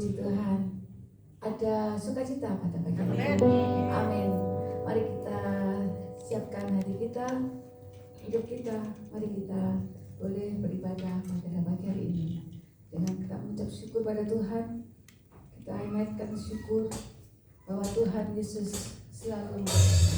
Puji Tuhan. Ada sukacita pada pagi ini. Amin. Mari kita siapkan hati kita, hidup kita. Mari kita boleh beribadah pada pagi hari ini. Dengan kita mengucap syukur pada Tuhan, kita naikkan syukur bahwa Tuhan Yesus selalu Yesus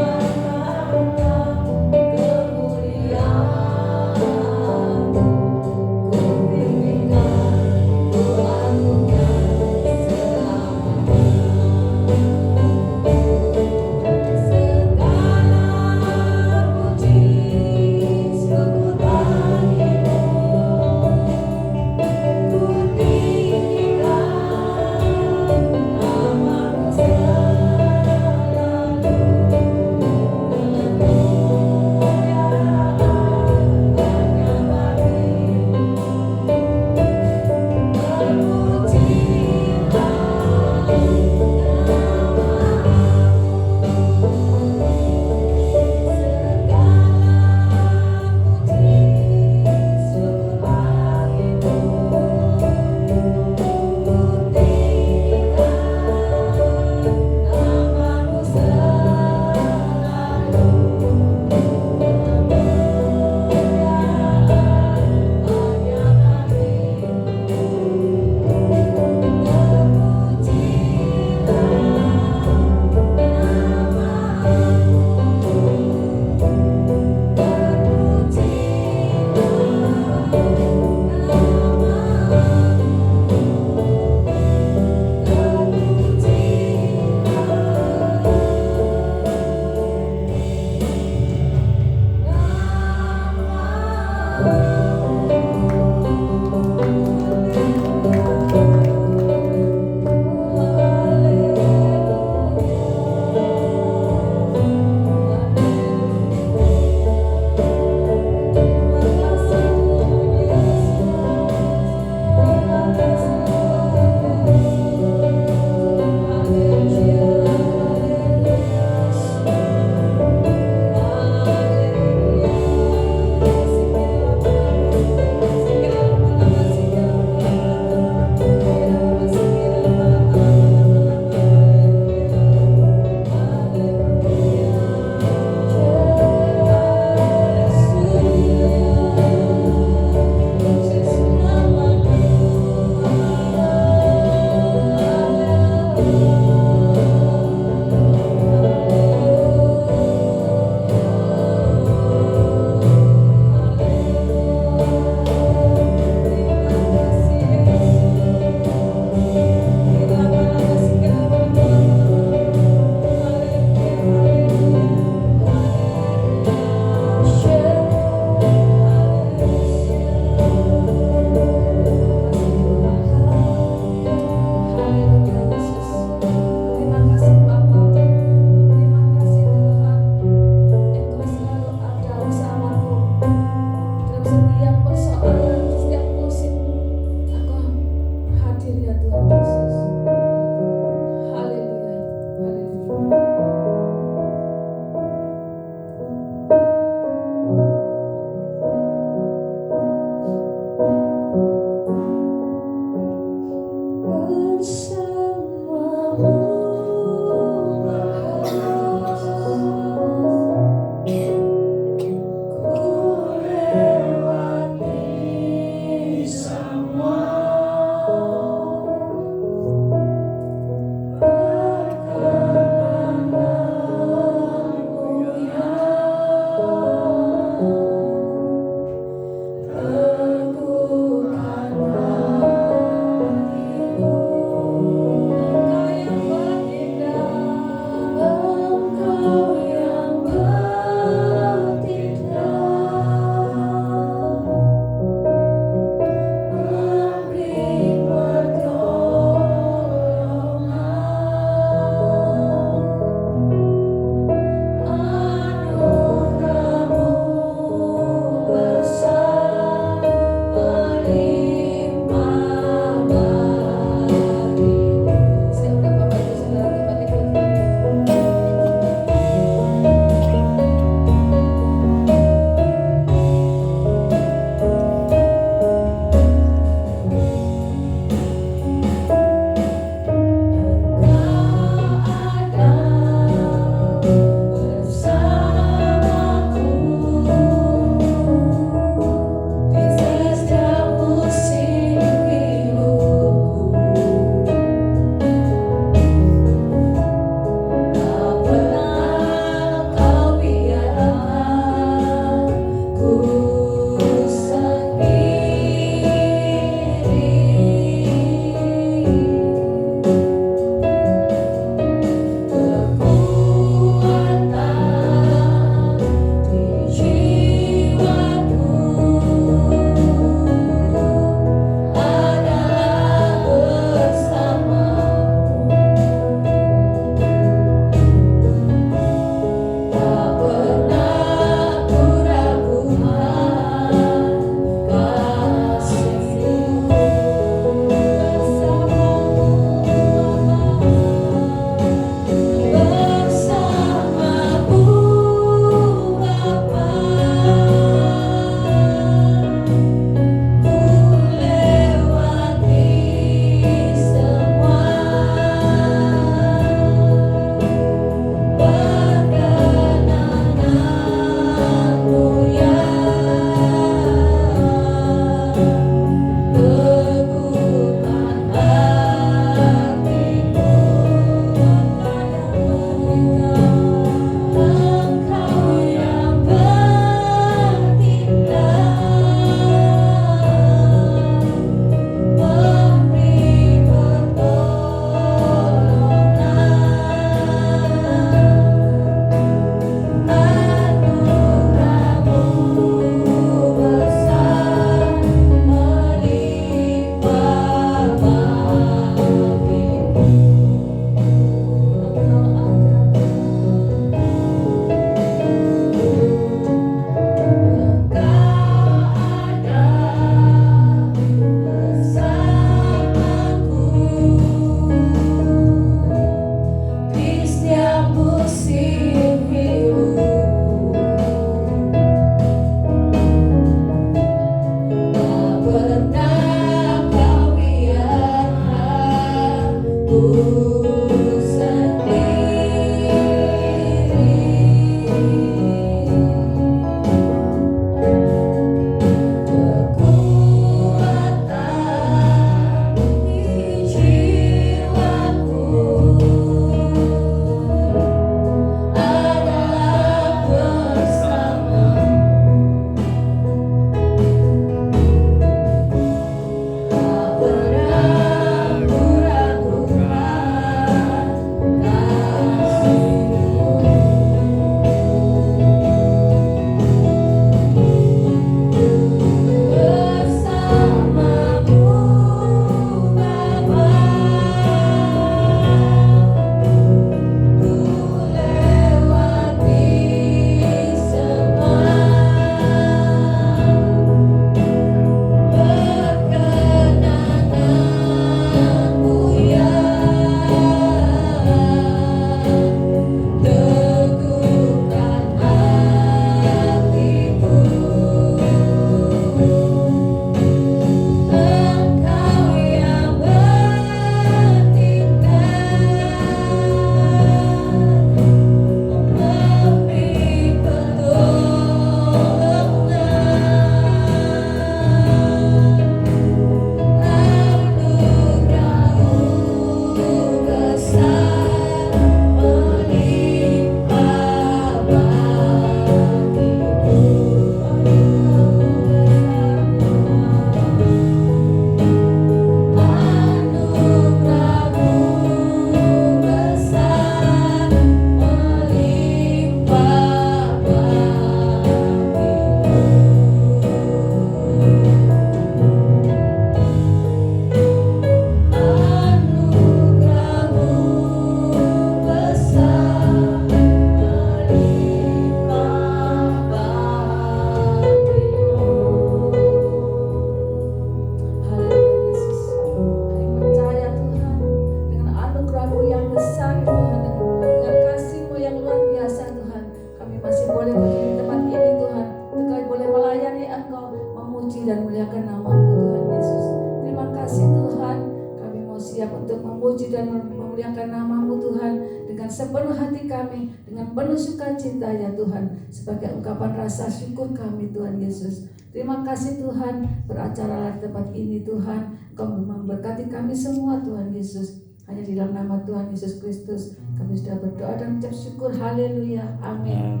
besar Tuhan, dengan kasih-Mu yang luar biasa Tuhan, kami masih boleh berdiri di tempat ini Tuhan, kami boleh melayani Engkau, memuji dan muliakan nama-Mu Tuhan Yesus. Terima kasih Tuhan, kami mau siap untuk memuji dan memuliakan nama-Mu Tuhan dengan sepenuh hati kami, dengan penuh sukacita ya Tuhan, sebagai ungkapan rasa syukur kami Tuhan Yesus. Terima kasih Tuhan, beracara di tempat ini Tuhan, Engkau memberkati kami semua Tuhan Yesus. Hanya di dalam nama Tuhan Yesus Kristus kami sudah berdoa dan mengucap syukur. Haleluya, amin.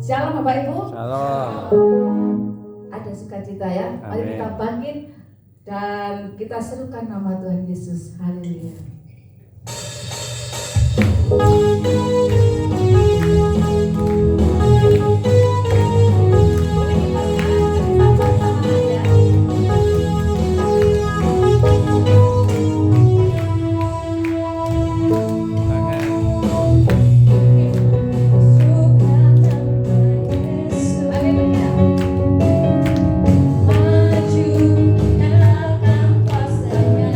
Shalom Bapak Ibu. Shalom. Ada sukacita ya. Mari kita bangkit dan kita serukan nama Tuhan Yesus. Haleluya. Maju dalam kuasa-Nya.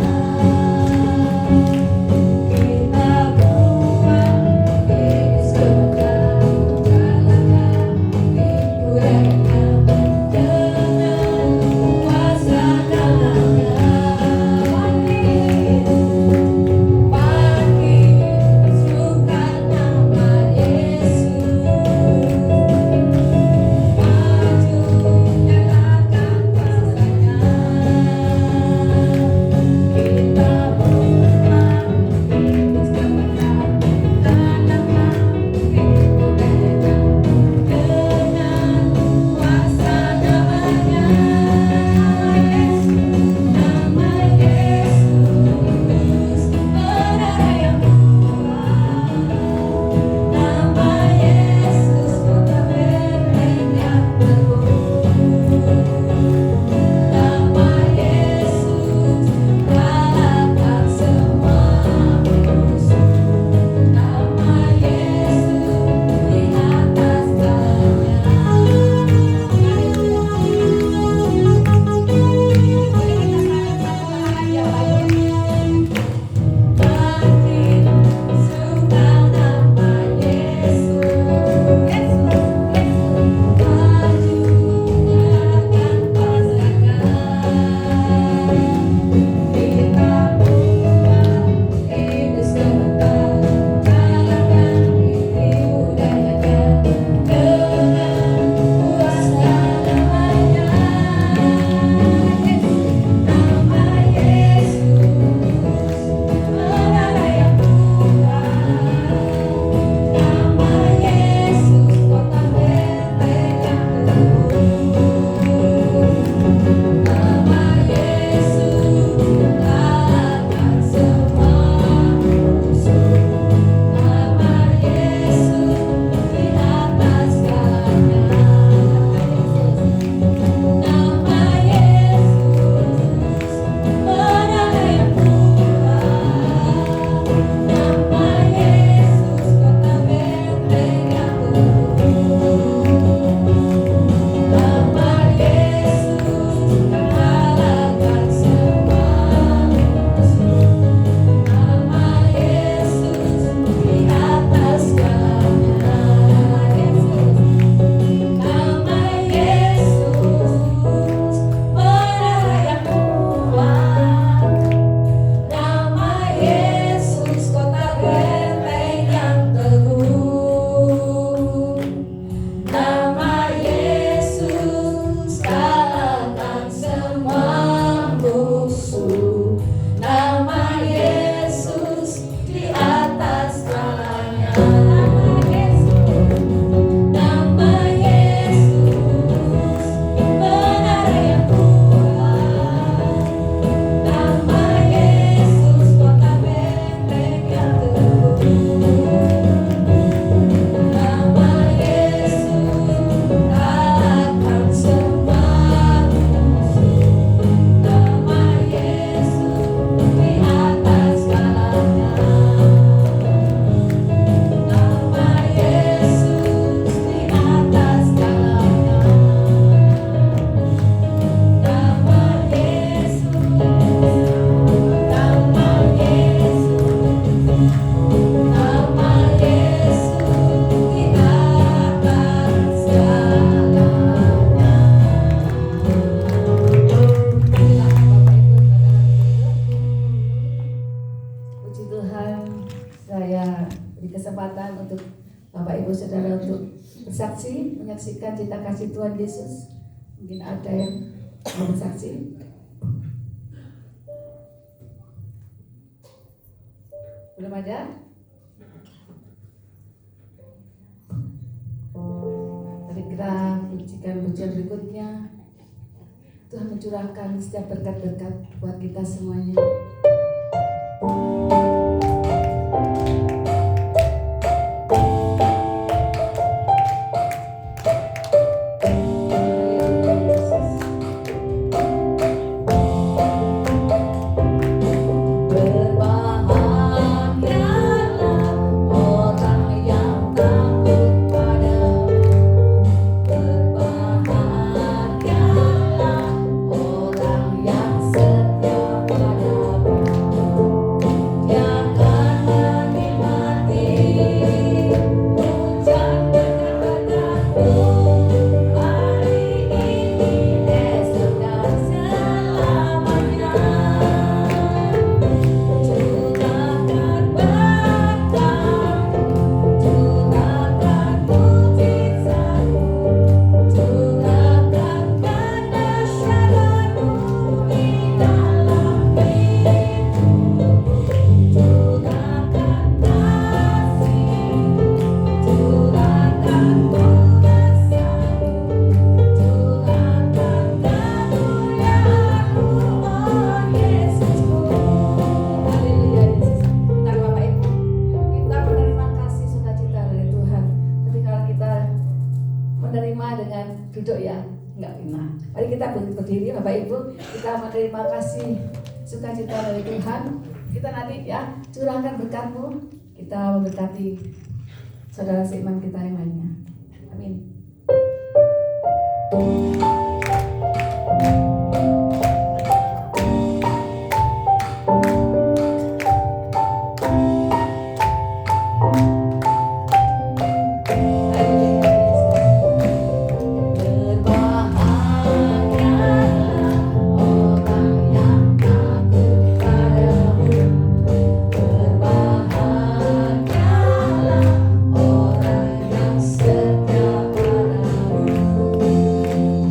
saya beri kesempatan untuk Bapak Ibu Saudara untuk bersaksi, menyaksikan cinta kasih Tuhan Yesus. Mungkin ada yang mau bersaksi. Belum ada? Mari kita pujikan pujian berikutnya. Tuhan mencurahkan setiap berkat-berkat buat kita semuanya. Berdiri Bapak Ibu, kita menerima kasih sukacita dari Tuhan. Kita nanti ya curahkan berkat-Mu, kita memberkati saudara seiman kita yang lainnya. Amin.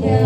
Yeah.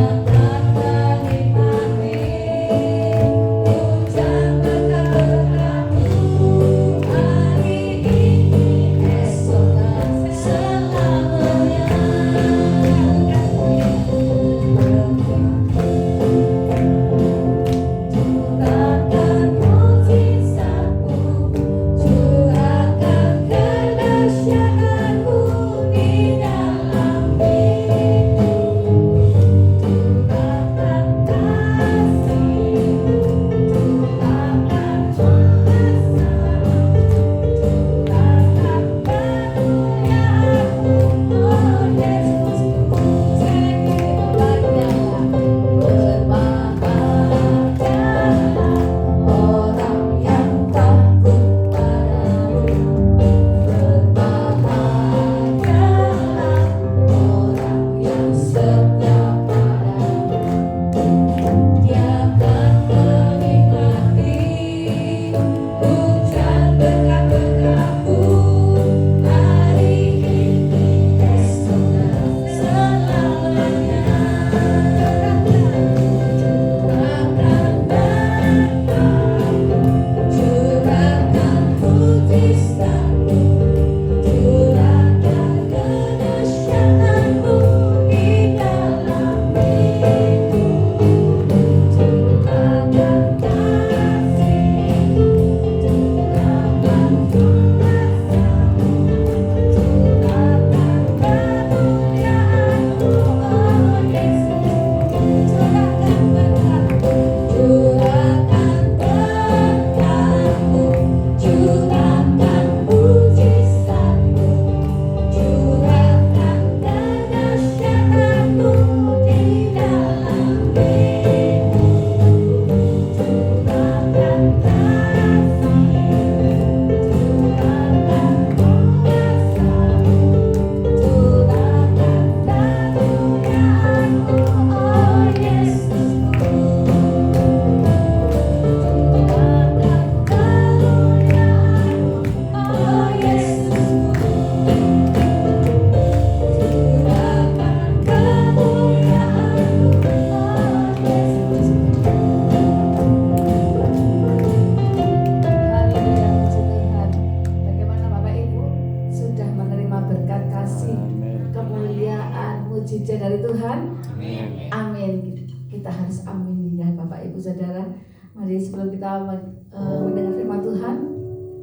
mujizat dari Tuhan. Amin. Amin. Kita harus amin ya Bapak Ibu Saudara. Mari sebelum kita mendengar firman Tuhan,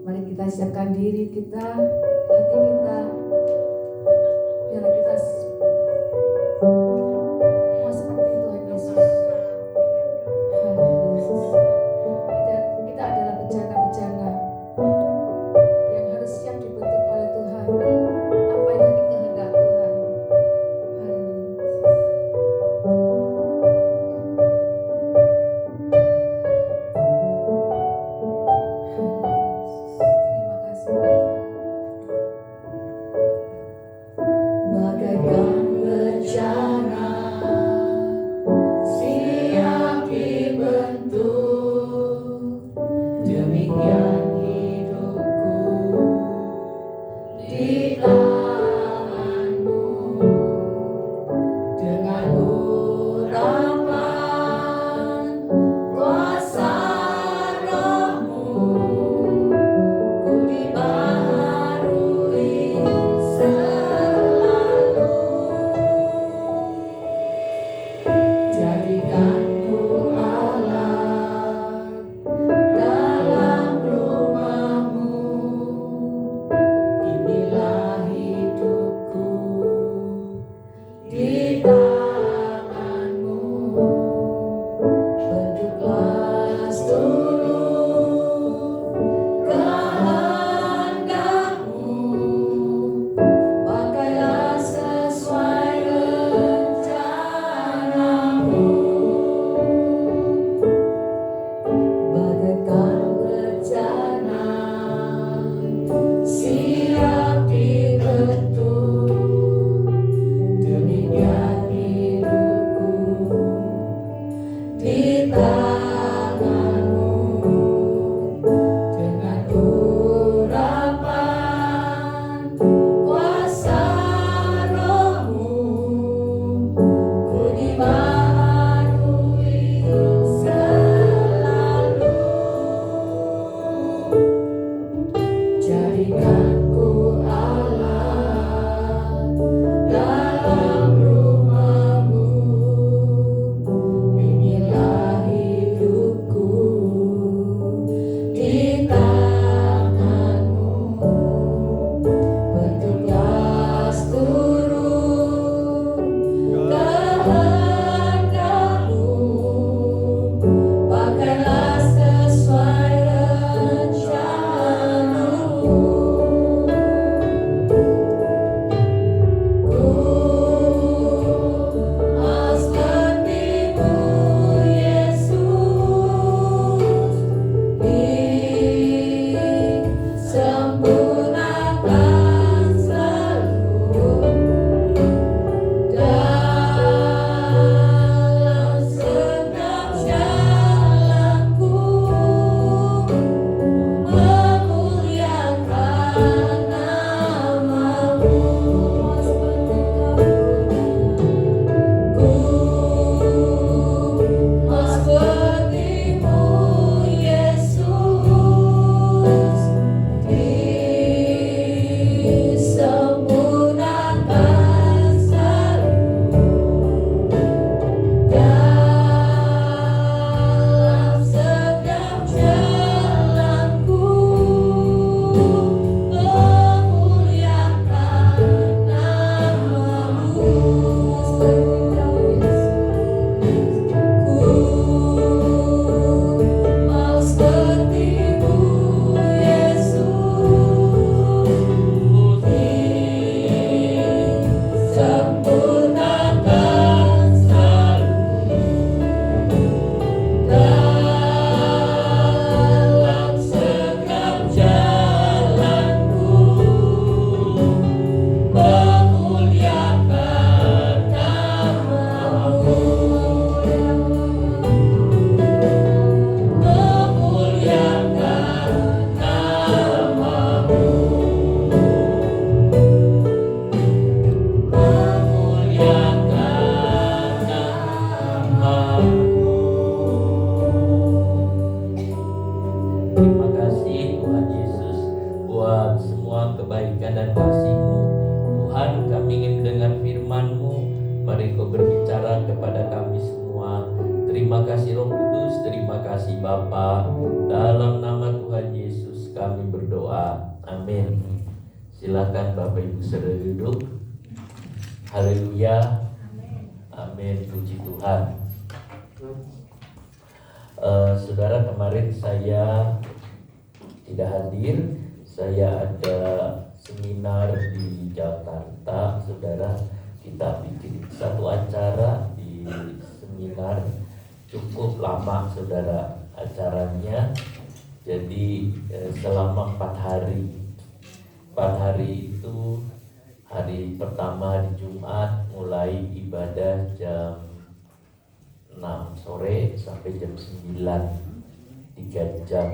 mari kita siapkan diri kita, hati kita, biar kita mau seperti Tuhan Yesus. Haleluya. Kita adalah bejana-bejana yang harus siap dibentuk oleh Tuhan. Apa yang menjadi kehendak Tuhan. Terima kasih. Bagaikan bejana siap dibentuk, demikian hidupku di tanganmu, dengan urapan kuasa Roh-Mu, ku dibaharui selalu. Jadikanku Allah dalam rumah-Mu, inilah hidupku di tangan-Mu. Bentuklah seluruh kehendak-Mu, pakailah sesuai rencana-Mu. Bagaikan bejana siap dibentuk, demikian hidupku di tangan-Mu, dengan urapan kuasa Roh-Mu, ku dibaharui selalu. Jadikanku Allah dalam rumah-Mu, inilah hidupku di tangan-Mu. Bentuklah seluruh kehendak-Mu, pakailah sesuai rencana-Mu. Ku mau seperti-Mu Yesus, disempurnakan selalu dalam setiap jalanku, memuliakan nama-Mu. Ku mau seperti-Mu Yesus, disempurnakan selalu dalam setiap jalanku, memuliakan nama-Mu. Ku mau seperti-Mu Yesus, disempurnakan selalu dalam setiap jalanku, memuliakan nama-Mu, memuliakan nama-Mu, memuliakan nama-Mu. Terima kasih Tuhan Yesus buat semua kebaikan dan kasih-Mu. Tuhan, kami ingin mendengar firman-Mu. kepada kami semua. Terima kasih Roh Kudus, terima kasih Bapa. Dalam nama Tuhan Yesus kami berdoa. Amin. Silakan Bapak Ibu saudara duduk. Haleluya. Amin. Puji Tuhan. Saudara, kemarin saya tidak hadir. Saya ada seminar di Jakarta. Saudara, kita bikin satu acara di seminar. Cukup lama saudara acaranya. Jadi selama 4 hari. 4 hari itu, hari pertama di Jumat mulai ibadah jam 6 sore sampai jam 9, 3 jam.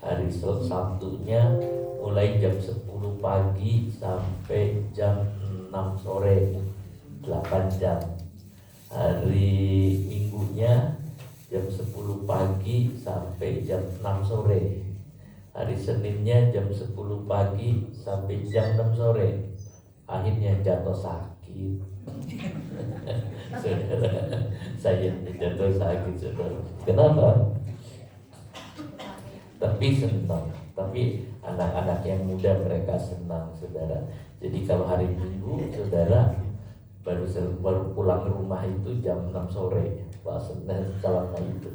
Hari Sabtunya mulai jam 10 pagi sampai jam 6 sore, 8 jam. Hari Minggunya jam 10 pagi sampai jam 6 sore. Hari Seninnya jam 10 pagi sampai jam 6 sore. Akhirnya jatuh sakit. Saudara, saya jatuh sakit, saudara. Kenapa? Tapi senang. Tapi anak-anak yang muda mereka senang, saudara. Jadi kalau hari Minggu, saudara, baru pulang rumah itu jam 6 sore. Wah, senang selama itu.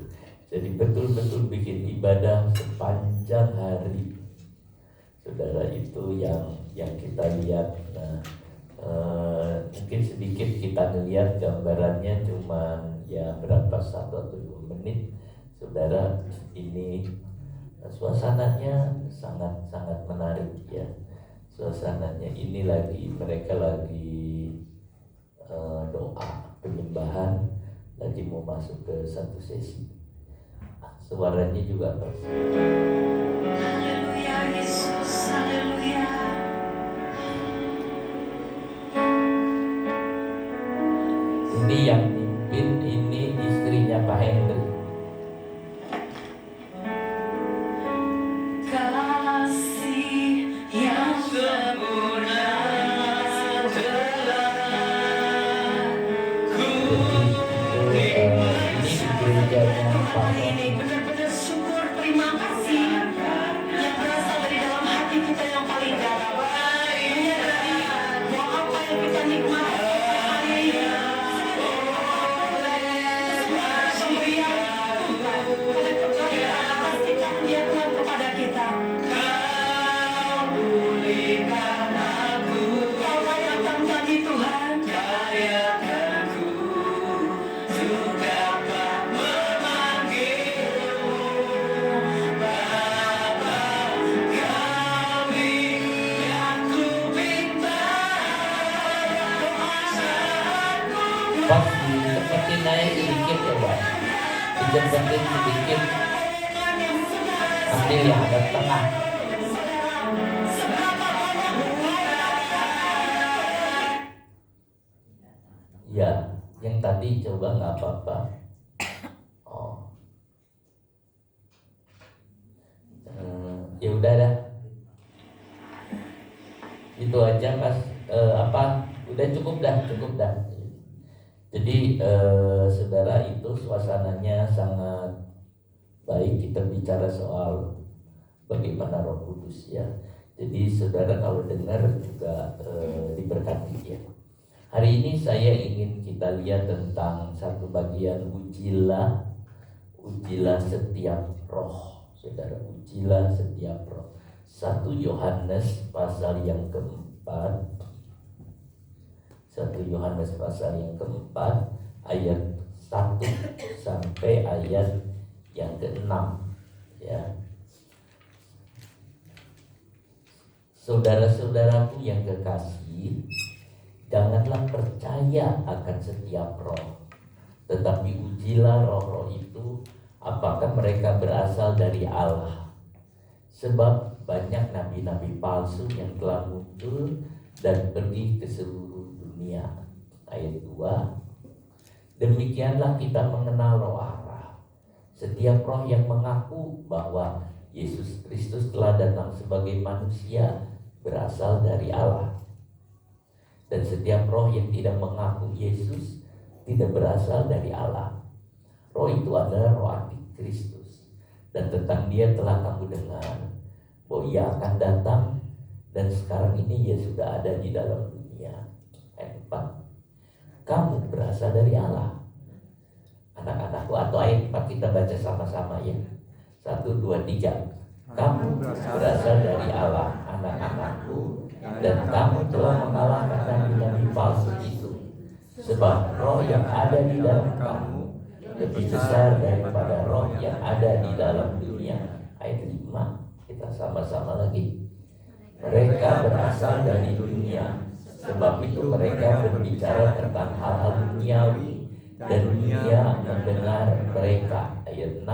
Jadi betul-betul bikin ibadah sepanjang hari. Saudara, itu yang kita lihat. Nah, mungkin sedikit kita lihat gambarannya, cuman ya berapa, 1 atau 2 menit. Saudara, ini suasananya sangat menarik ya. Suasananya ini mereka lagi doa penyembahan, lagi mau masuk ke satu sesi. Suaranya juga bagus. Haleluya Yesus, haleluya. Ini yang pimpin, ini istrinya Pak Hendri. Kasih yang sempurna telah ku Ini gerejanya Pak ini benar-benar syukur, terima kasih yang berasal dari dalam hati kita yang paling dalam. Menyadari bahwa apa yang kita nikmati hari ini dia Tuhan kepada kita. Kau pulihkan aku, Kau layakan kami Tuhan. Layakan aku untuk dapat memanggil-Mu Bapa kami yang ku minta. Doa saatku Pak, dicepetin naik sedikit ya Pak. Dicepetin sedikit. Ambil yang ada tengah. Ya, yang tadi coba nggak apa-apa. Oh, ya udah dah. Itu aja Mas. Udah cukup dah. Jadi saudara, itu suasananya sangat baik. Kita bicara soal bagaimana Roh Kudus ya. Jadi saudara kalau dengar juga diberkati ya. Hari ini saya ingin kita lihat tentang satu bagian ujilah setiap roh. Saudara, ujilah setiap roh. 1 Yohanes pasal yang keempat. 1 Yohanes pasal yang keempat ayat 1 sampai ayat yang ke-6 ya. Saudara-saudaraku yang kekasih, janganlah percaya akan setiap roh, tetapi ujilah roh-roh itu apakah mereka berasal dari Allah. Sebab banyak nabi-nabi palsu yang telah muncul dan pergi ke seluruh dunia. Ayat 2. Demikianlah kita mengenal roh Allah. Setiap roh yang mengaku bahwa Yesus Kristus telah datang sebagai manusia berasal dari Allah. Dan setiap roh yang tidak mengaku Yesus tidak berasal dari Allah. Roh itu adalah roh antikristus, dan tentang dia telah kamu dengar bahwa ia akan datang, dan sekarang ini ia sudah ada di dalam dunia. Ayat 4, kamu berasal dari Allah, anak-anakku. Atau ayat 4 kita baca sama-sama ya. 1, 2, 3. Kamu berasal dari Allah, anak-anakku, dan kamu telah mengalahkan nabi-nabi palsu itu, sebab roh yang ada di dalam kamu lebih besar daripada roh yang ada di dalam dunia. Ayat 5 kita sama-sama lagi. Mereka berasal dari dunia, sebab itu mereka berbicara tentang hal-hal duniawi, dan dunia mendengar mereka. Ayat 6,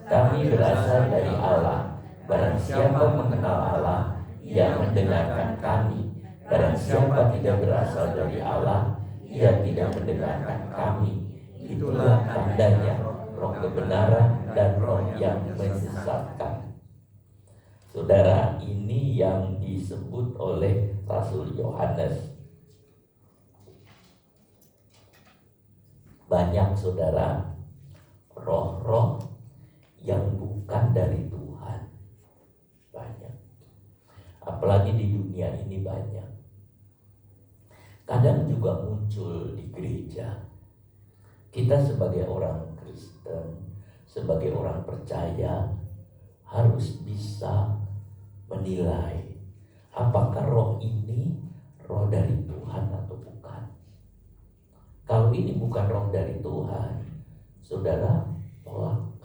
kami berasal dari Allah. Barang siapa mengenal Allah, ia mendengarkan kami. Barang siapa tidak berasal dari Allah, ia tidak mendengarkan kami. Itulah tandanya roh kebenaran dan roh yang menyesatkan. Saudara, ini yang disebut oleh Rasul Yohanes. Banyak saudara roh-roh yang bukan dari Tuhan, banyak. Apalagi di dunia ini banyak. Kadang juga muncul di gereja. Kita sebagai orang Kristen, sebagai orang percaya, harus bisa menilai apakah roh ini roh dari Tuhan atau bukan. Kalau ini bukan roh dari Tuhan, saudara, tolak.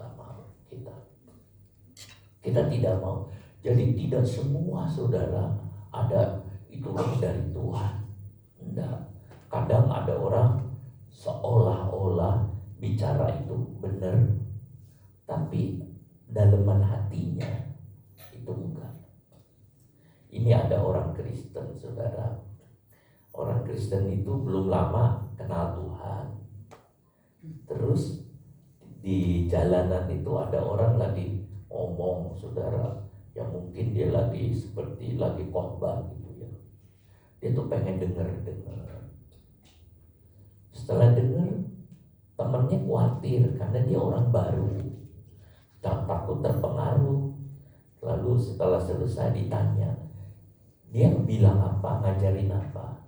Kita tidak mau. Jadi tidak semua saudara ada itu roh dari Tuhan. Tidak. Kadang ada orang seolah-olah bicara itu benar, tapi daleman hatinya itu enggak. Ini ada orang Kristen saudara. Orang Kristen itu belum lama kenal Tuhan. Terus di jalanan itu ada orang lagi ngomong saudara, yang mungkin dia lagi seperti lagi khotbah gitu ya. Dia tuh pengen dengar. Setelah dengar, temannya khawatir karena dia orang baru, takut terpengaruh. Lalu setelah selesai ditanya, dia bilang apa, ngajarin apa.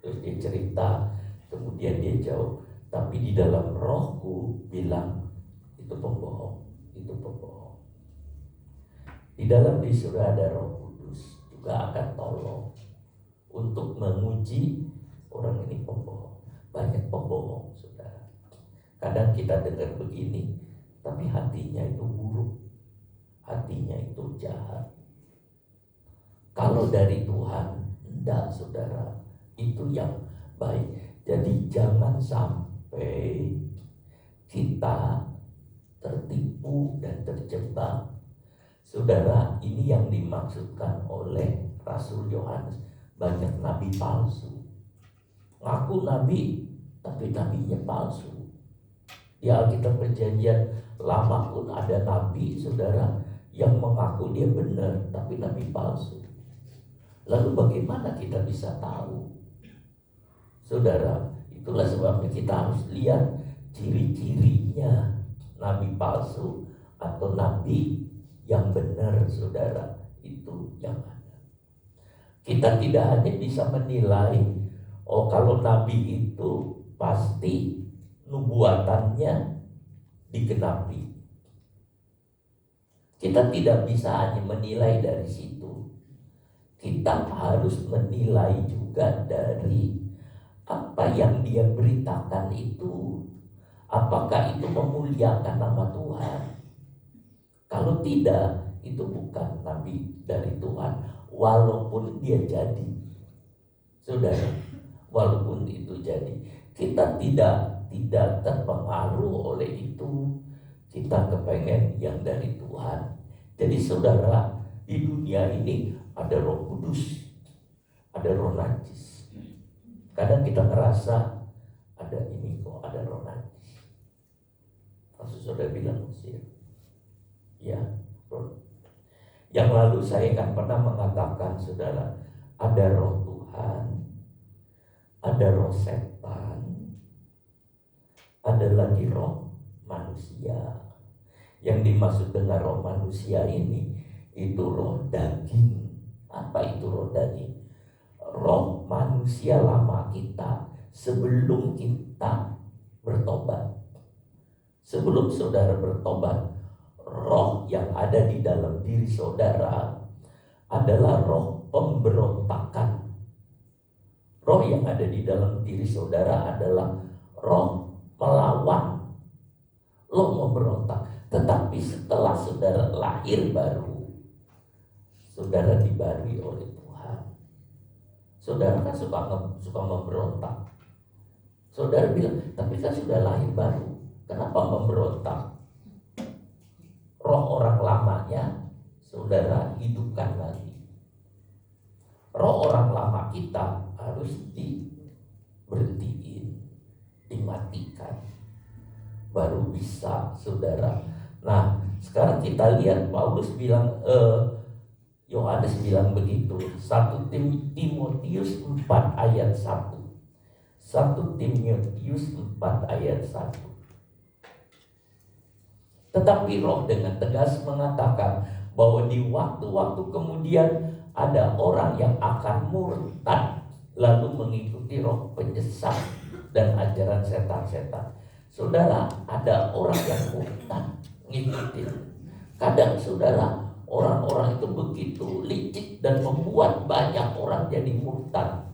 Terus dia cerita, kemudian dia jawab, tapi di dalam rohku bilang itu pembohong. Di dalam diri saudara ada Roh Kudus juga akan tolong untuk menguji orang ini pembohong. Banyak pembohong saudara. Kadang kita dengar begini, tapi hatinya itu buruk, hatinya itu jahat. Kalau dari Tuhan, enggak saudara, itu yang baik. Jadi jangan sampai kita tertipu dan terjebak. Saudara, ini yang dimaksudkan oleh Rasul Yohanes. Banyak nabi palsu, ngaku nabi, tapi nabinya palsu. Di Alkitab Perjanjian Lama pun ada nabi, saudara, yang mengaku dia benar, tapi nabi palsu. Lalu bagaimana kita bisa tahu? Saudara, itulah sebabnya kita harus lihat ciri-cirinya nabi palsu atau nabi yang benar, saudara, itu yang ada. Kita tidak hanya bisa menilai, oh kalau nabi itu pasti nubuatannya digenapi. Kita tidak bisa hanya menilai dari situ. Kita harus menilai juga dari apa yang dia beritakan itu. Apakah itu memuliakan nama Tuhan? Kalau tidak, itu bukan nabi dari Tuhan, walaupun dia jadi. Saudara, walaupun itu jadi, kita tidak terpengaruh oleh itu. Kita kepengen yang dari Tuhan. Jadi saudara, di dunia ini ada Roh Kudus, ada roh najis. Kadang kita ngerasa ada ini kok, ada roh najis. Maksud saudara bilang Mesir. Ya, yang lalu saya kan pernah mengatakan saudara, ada roh Tuhan, ada roh setan, ada lagi roh manusia. Yang dimaksud dengan roh manusia ini itu roh daging. Apa itu roh daging? Roh manusia lama kita sebelum kita bertobat. Sebelum saudara bertobat, roh yang ada di dalam diri saudara adalah roh pemberontakan. Roh yang ada di dalam diri saudara adalah roh melawan, roh memberontak. Tetapi setelah saudara lahir baru, saudara dibarui oleh Tuhan. Saudara kan suka memberontak. Saudara bilang, tapi kan sudah lahir baru, kenapa memberontak? Roh orang lamanya saudara hidupkan lagi. Roh orang lama kita harus diberhentiin, dimatikan, baru bisa saudara. Nah, sekarang kita lihat Paulus bilang, Yohanes bilang begitu. 1 Timotius 4 ayat 1. 1 Timotius 4 ayat 1. Tetapi roh dengan tegas mengatakan bahwa di waktu-waktu kemudian ada orang yang akan murtad, lalu mengikuti roh penyesat dan ajaran setan-setan. Saudara, ada orang yang murtad ngikutin. Kadang saudara, orang-orang itu begitu licik dan membuat banyak orang jadi murtad.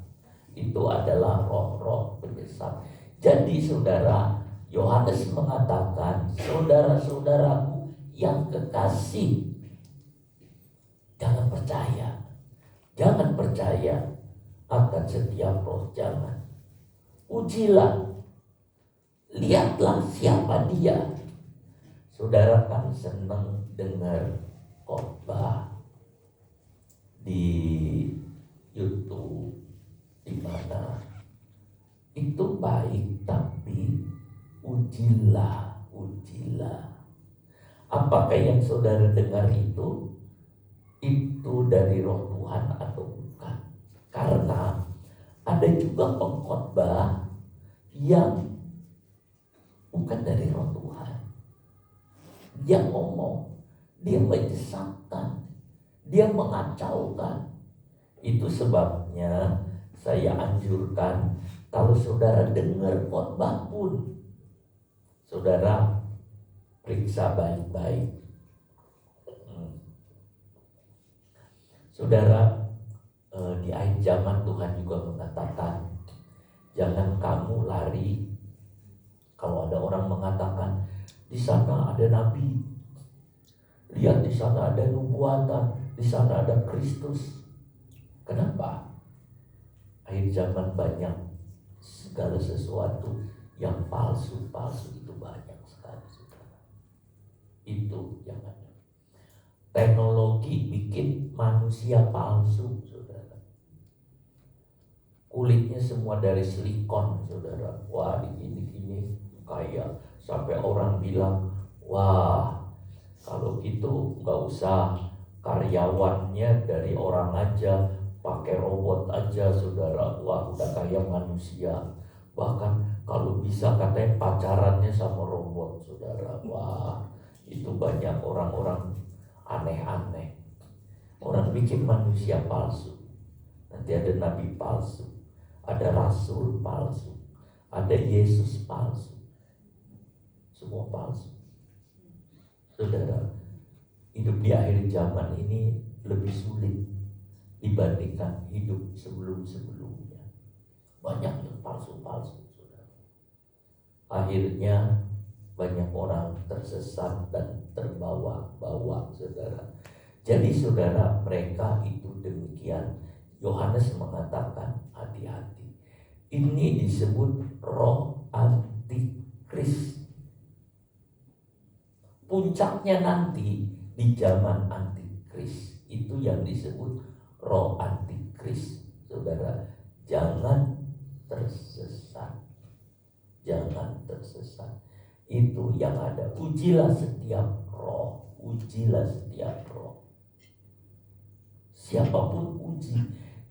Itu adalah roh-roh penyesat. Jadi saudara, Yohanes mengatakan, saudara-saudaraku yang kekasih, jangan percaya akan setiap roh, jangan. Ujilah, lihatlah siapa dia. Saudara kan senang dengar khotbah di YouTube, di mana itu baik, tapi ujilah. Apakah yang saudara dengar itu dari roh Tuhan atau bukan? Karena ada juga pengkhotbah yang bukan dari roh Tuhan. Dia ngomong, dia menyesatkan, dia mengacaukan. Itu sebabnya saya anjurkan, kalau saudara dengar khotbah pun, saudara periksa baik-baik. Saudara, di akhir zaman Tuhan juga mengatakan, jangan kamu lari. Kalau ada orang mengatakan, di sana ada nabi, lihat di sana ada nubuatan, di sana ada Kristus. Kenapa? Akhir zaman banyak segala sesuatu yang palsu itu banyak sekali, saudara. Itu yang ada. Teknologi bikin manusia palsu, saudara. Kulitnya semua dari silikon, saudara. Wah, gini kayak sampai orang bilang, wah, kalau gitu nggak usah karyawannya dari orang aja, pakai robot aja, saudara. Wah, udah kayak manusia. Bahkan kalau bisa katanya pacarannya sama robot, saudara. Wah, itu banyak orang-orang aneh-aneh. Orang bikin manusia palsu. Nanti ada nabi palsu, ada rasul palsu, ada Yesus palsu. Semua palsu. Saudara, hidup di akhir zaman ini lebih sulit dibandingkan hidup sebelum-sebelumnya. Banyak yang palsu-palsu, saudara. Akhirnya banyak orang tersesat dan terbawa-bawa, saudara. Jadi saudara, mereka itu demikian. Yohanes mengatakan, hati-hati. Ini disebut roh antikris. Puncaknya nanti di zaman antikris, itu yang disebut roh antikris. Saudara, jangan tersesat. Jangan tersesat. Itu yang ada. Ujilah setiap roh. Ujilah setiap roh. Siapapun uji.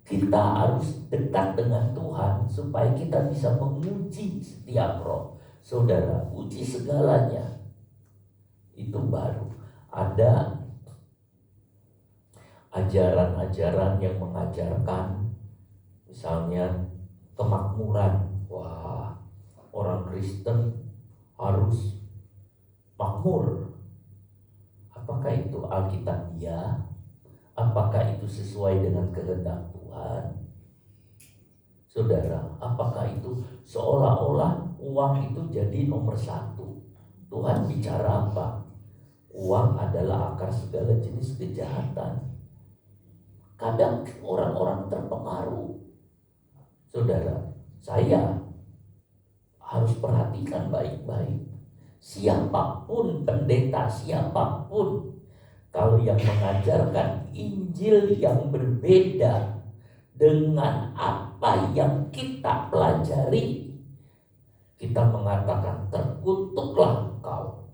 Kita harus dekat dengan Tuhan supaya kita bisa menguji setiap roh. Saudara, uji segalanya. Itu baru. Ada ajaran-ajaran yang mengajarkan misalnya kemakmuran. Wah, orang Kristen harus makmur. Apakah itu alkitabiah? Apakah itu sesuai dengan kehendak Tuhan? Saudara, apakah itu seolah-olah uang itu jadi nomor satu? Tuhan bicara apa? Uang adalah akar segala jenis kejahatan. Kadang orang-orang terpengaruh. Saudara, saya harus perhatikan baik-baik. Siapapun pendeta, siapapun, kalau yang mengajarkan Injil yang berbeda dengan apa yang kita pelajari, kita mengatakan terkutuklah engkau.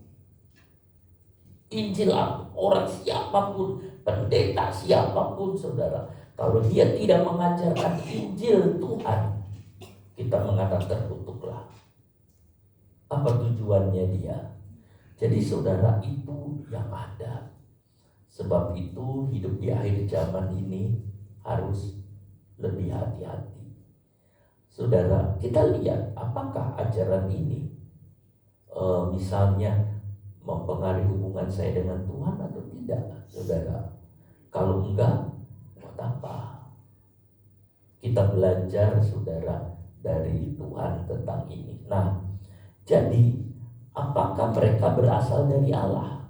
Injil orang siapapun, pendeta siapapun, saudara, kalau dia tidak mengajarkan Injil Tuhan, kita mengatakan terkutuklah. Apa tujuannya dia? Jadi saudara, itu yang ada. Sebab itu hidup di akhir zaman ini harus lebih hati-hati. Saudara, kita lihat apakah ajaran ini misalnya mempengaruhi hubungan saya dengan Tuhan atau tidak, saudara. Kalau enggak, buat apa? Kita belajar, saudara, dari Tuhan tentang ini. Nah, jadi apakah mereka berasal dari Allah?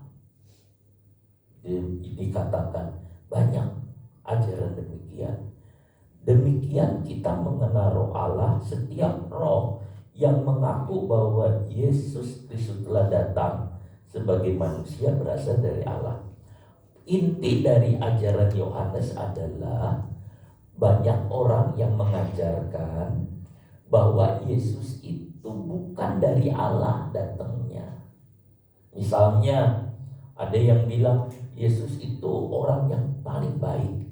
Dikatakan banyak ajaran demikian. Demikian kita mengenal roh Allah. Setiap roh yang mengaku bahwa Yesus Kristus telah datang sebagai manusia berasal dari Allah. Inti dari ajaran Yohanes adalah banyak orang yang mengajarkan bahwa Yesus itu bukan dari Allah datangnya. Misalnya ada yang bilang Yesus itu orang yang paling baik.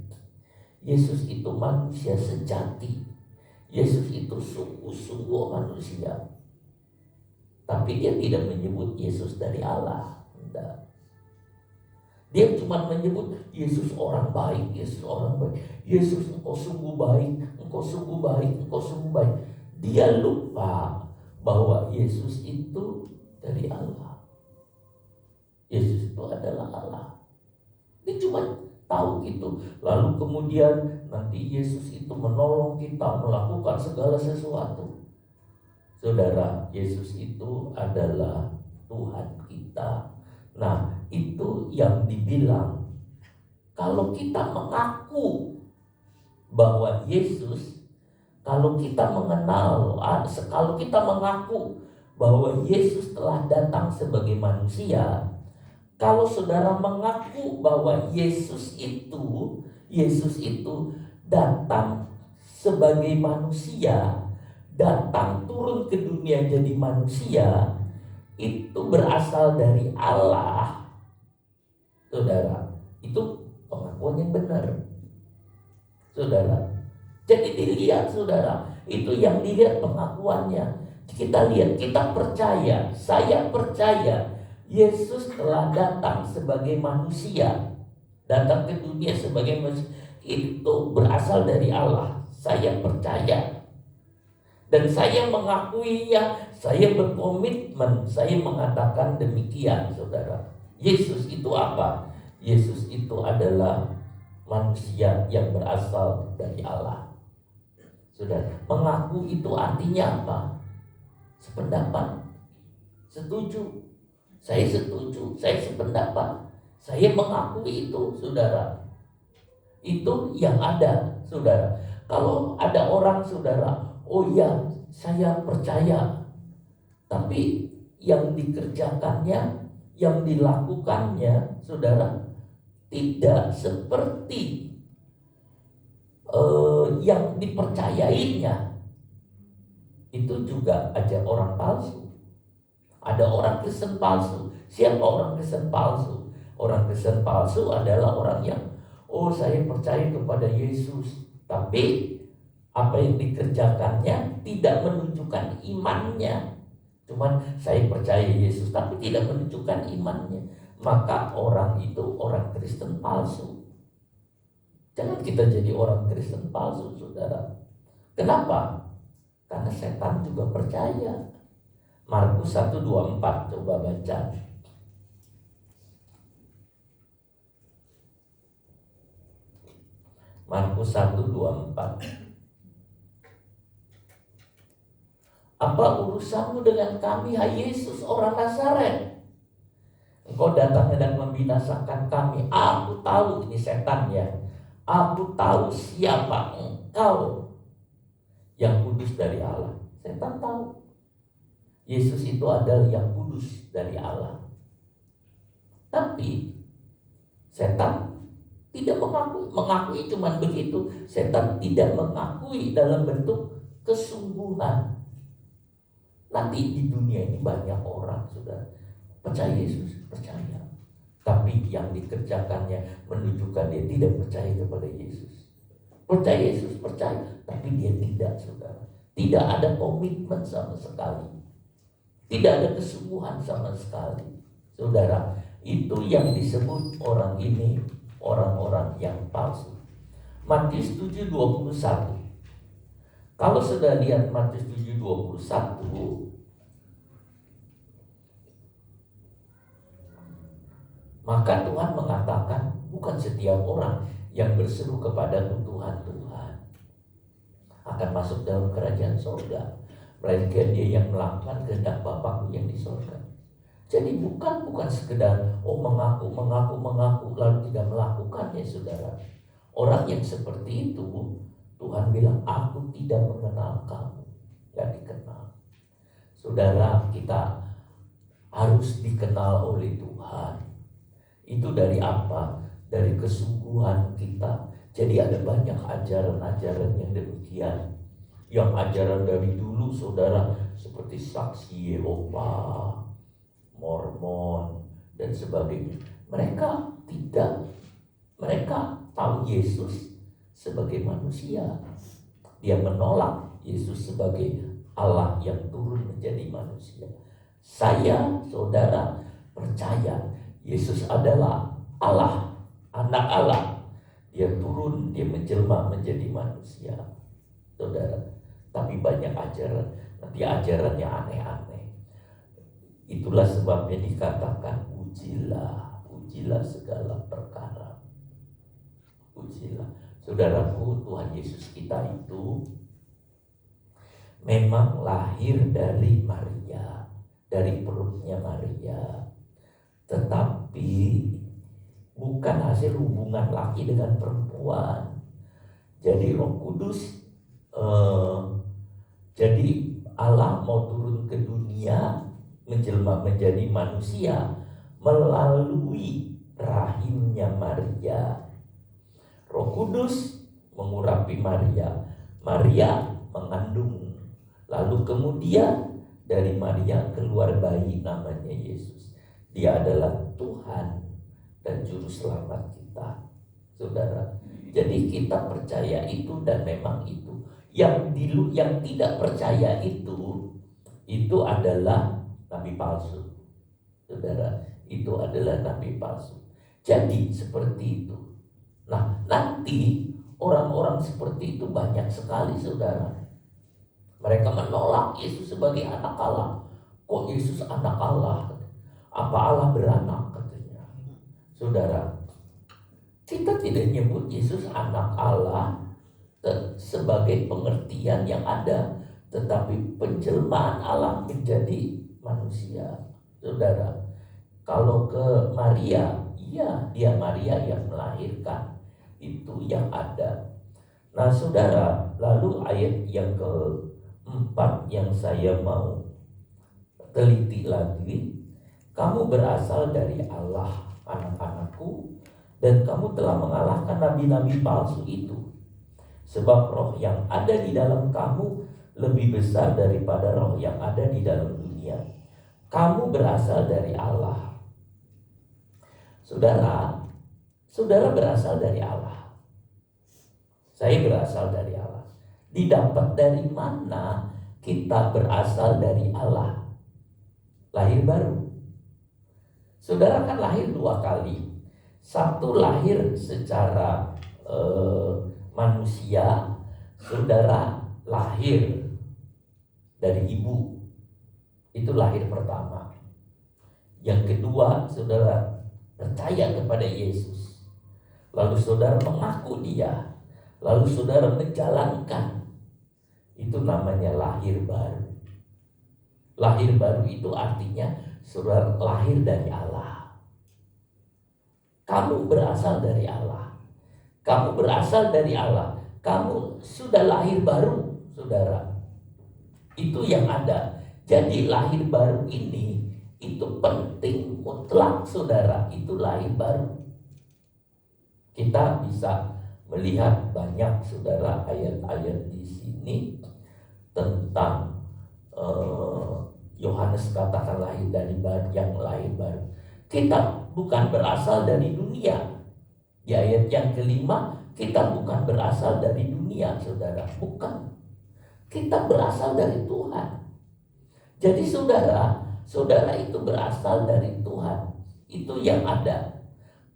Yesus itu manusia sejati. Yesus itu sungguh-sungguh manusia. Tapi dia tidak menyebut Yesus dari Allah. Tidak. Dia cuma menyebut Yesus orang baik, Yesus orang baik. Yesus, engkau sungguh baik, engkau sungguh baik, engkau sungguh baik. Dia lupa bahwa Yesus itu dari Allah. Yesus itu adalah Allah. Dia cuma tahu gitu. Lalu kemudian nanti Yesus itu menolong kita melakukan segala sesuatu. Saudara, Yesus itu adalah Tuhan kita. Nah, itu yang dibilang. Kalau kita mengaku bahwa Yesus, kalau kita mengenal, kalau kita mengaku bahwa Yesus telah datang sebagai manusia, kalau saudara mengaku bahwa Yesus itu datang sebagai manusia, datang turun ke dunia jadi manusia, itu berasal dari Allah. Saudara, itu pengakuan yang benar. Saudara, jadi dilihat saudara, itu yang dilihat pengakuannya. Kita lihat, kita percaya, saya percaya Yesus telah datang sebagai manusia, datang ke dunia sebagai manusia, itu berasal dari Allah. Saya percaya dan saya mengakuinya, saya berkomitmen, saya mengatakan demikian, saudara. Yesus itu apa? Yesus itu adalah manusia yang berasal dari Allah. Saudara, mengaku itu artinya apa? Sependapat, setuju. Saya setuju, saya sependapat, saya mengakui itu, saudara. Itu yang ada, saudara. Kalau ada orang, saudara, oh ya, saya percaya, tapi yang dikerjakannya, yang dilakukannya, saudara, tidak seperti yang dipercayainya. Itu juga aja orang palsu. Ada orang Kristen palsu. Siapa orang Kristen palsu? Orang Kristen palsu adalah orang yang, oh saya percaya kepada Yesus, Tapi apa yang dikerjakannya tidak menunjukkan imannya. Cuman saya percaya Yesus tapi tidak menunjukkan imannya. Maka orang itu orang Kristen palsu. Jangan kita jadi orang Kristen palsu, saudara. Kenapa? Karena setan juga percaya. Markus 1:24, coba baca. Markus 1:24. Apa urusanmu dengan kami, hai Yesus, orang Nazaret? Engkau datang hendak membinasakan kami. Aku tahu, ini setan ya. Aku tahu siapa engkau, yang kudus dari Allah. Setan tahu Yesus itu adalah yang kudus dari Allah. Tapi setan tidak mengakui cuman begitu. Setan tidak mengakui dalam bentuk kesungguhan. Nanti di dunia ini banyak orang sudah percaya Yesus, percaya. Tapi yang dikerjakannya menunjukkan dia tidak percaya kepada Yesus. Percaya Yesus, percaya, tapi dia tidak, saudara. Tidak ada komitmen sama sekali. Tidak ada kesungguhan sama sekali. Saudara, itu yang disebut orang ini orang-orang yang palsu. Matius 7:21. Kalau sudah lihat Matius 7:21, maka Tuhan mengatakan bukan setiap orang yang berseru kepadaku Tuhan, Tuhan akan masuk dalam kerajaan surga, melainkan dia yang melakukan kehendak Bapakku yang di surga. Jadi bukan sekedar mengaku lalu tidak melakukannya, saudara. Orang yang seperti itu Tuhan bilang, aku tidak mengenal kamu, gak dikenal. Saudara, kita harus dikenal oleh Tuhan. Itu dari apa? Dari kesungguhan kita. Jadi ada banyak ajaran-ajaran yang demikian. Yang ajaran dari dulu, saudara, seperti saksi Yehova, Mormon, dan sebagainya. Mereka tahu Yesus sebagai manusia. Dia menolak Yesus sebagai Allah yang turun menjadi manusia. Saya, saudara, percaya Yesus adalah Allah, anak Allah. Dia turun, dia menjelma menjadi manusia, saudara. Tapi banyak ajaran, nanti ajarannya aneh-aneh. Itulah sebabnya dikatakan ujilah segala perkara. Ujilah. Saudaraku, Tuhan Yesus kita itu memang lahir dari Maria, dari perutnya Maria. Tetapi bukan hasil hubungan laki dengan perempuan. Jadi Roh Kudus, jadi Allah mau turun ke dunia, menjelma menjadi manusia melalui rahimnya Maria. Roh Kudus mengurapi Maria, Maria mengandung, lalu kemudian dari Maria keluar bayi namanya Yesus. Dia adalah Tuhan dan Juru Selamat kita, saudara. Jadi kita percaya itu dan memang itu. Yang tidak percaya itu adalah nabi palsu, saudara. Itu adalah nabi palsu. Jadi seperti itu. Nah, nanti orang-orang seperti itu banyak sekali, saudara. Mereka menolak Yesus sebagai anak Allah. Kok Yesus anak Allah? Apa Allah beranak, katanya. Saudara, kita tidak nyebut Yesus anak Allah sebagai pengertian yang ada, tetapi penjelmaan Allah menjadi manusia, saudara. Kalau ke Maria, iya, dia Maria yang melahirkan, itu yang ada. Nah, saudara, lalu ayat yang keempat yang saya mau teliti lagi. Kamu berasal dari Allah, anak-anakku, dan kamu telah mengalahkan nabi-nabi palsu itu. Sebab roh yang ada di dalam kamu lebih besar daripada roh yang ada di dalam dunia. Kamu berasal dari Allah. Saudara berasal dari Allah. Saya berasal dari Allah. Didapat dari mana kita berasal dari Allah? Lahir baru. Saudara kan lahir 2 kali. Satu lahir secara manusia, saudara lahir dari ibu. Itu lahir pertama. Yang kedua, saudara percaya kepada Yesus. Lalu saudara mengaku Dia. Lalu saudara menjalankan. Itu namanya lahir baru. Lahir baru itu artinya saudara lahir dari Allah. Kamu berasal dari Allah. Kamu berasal dari Allah. Kamu sudah lahir baru, saudara. Itu yang ada. Jadi lahir baru ini itu penting mutlak, saudara. Itu lahir baru. Kita bisa melihat banyak, saudara, ayat-ayat di sini tentang Yohanes katakan lahir dari baru, yang lahir baru. Kita bukan berasal dari dunia. Di ayat yang kelima, kita bukan berasal dari dunia, saudara. Bukan. Kita berasal dari Tuhan. Jadi saudara itu berasal dari Tuhan. Itu yang ada.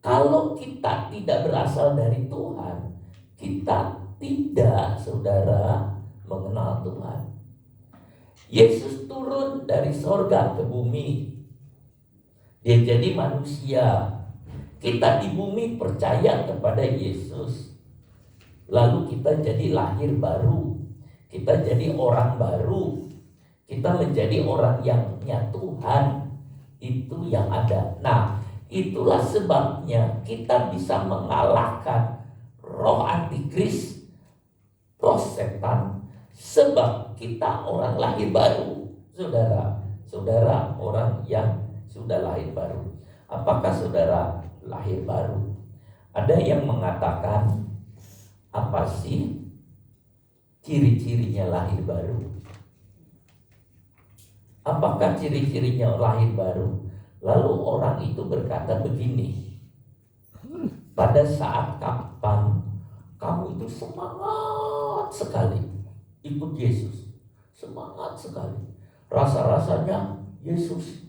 Kalau kita tidak berasal dari Tuhan, kita tidak, saudara, mengenal Tuhan. Yesus turun dari sorga ke bumi. Dia jadi manusia. Kita di bumi percaya kepada Yesus. Lalu kita jadi lahir baru. Kita jadi orang baru. Kita menjadi orang yang punya Tuhan. Itu yang ada. Nah, itulah sebabnya kita bisa mengalahkan roh antikris, roh setan. Sebab kita orang lahir baru. Saudara orang yang sudah lahir baru. Apakah saudara lahir baru? Ada yang mengatakan, apa sih ciri-cirinya lahir baru? Apakah ciri-cirinya lahir baru? Lalu orang itu berkata begini, pada saat kapan kamu itu semangat sekali ikut Yesus, semangat sekali, rasa-rasanya Yesus,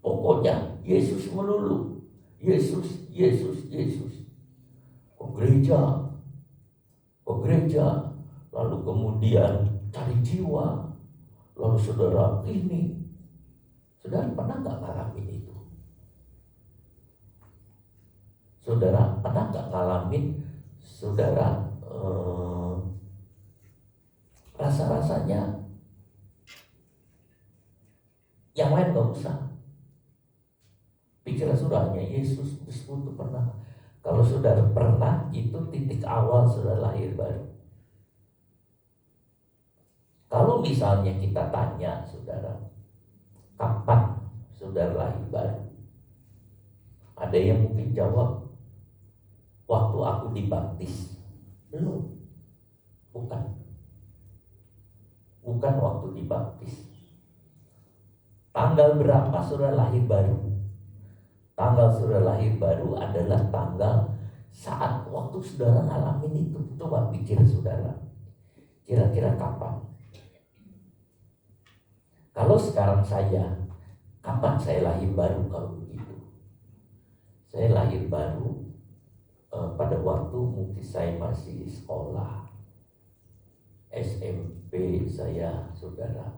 pokoknya Yesus melulu, Yesus. Ke gereja, lalu kemudian cari jiwa, lalu saudara pernah nggak ngalamin itu? Saudara pernah nggak ngalamin, saudara rasa-rasanya yang lain gak usah. Pikiran saudara Yesus itu pernah. Kalau saudara pernah, itu titik awal saudara lahir baru. Kalau misalnya kita tanya saudara, kapan saudara lahir baru? Ada yang mungkin jawab, waktu aku dibaptis. Belum. Bukan waktu dibaptis. Tanggal berapa saudara lahir baru? Tanggal saudara lahir baru adalah tanggal saat waktu saudara ngalamin itu. Coba pikir saudara, kira-kira kapan? Kalau sekarang kapan saya lahir baru kalau begitu? Saya lahir baru pada waktu mungkin saya masih sekolah SMP, saya saudara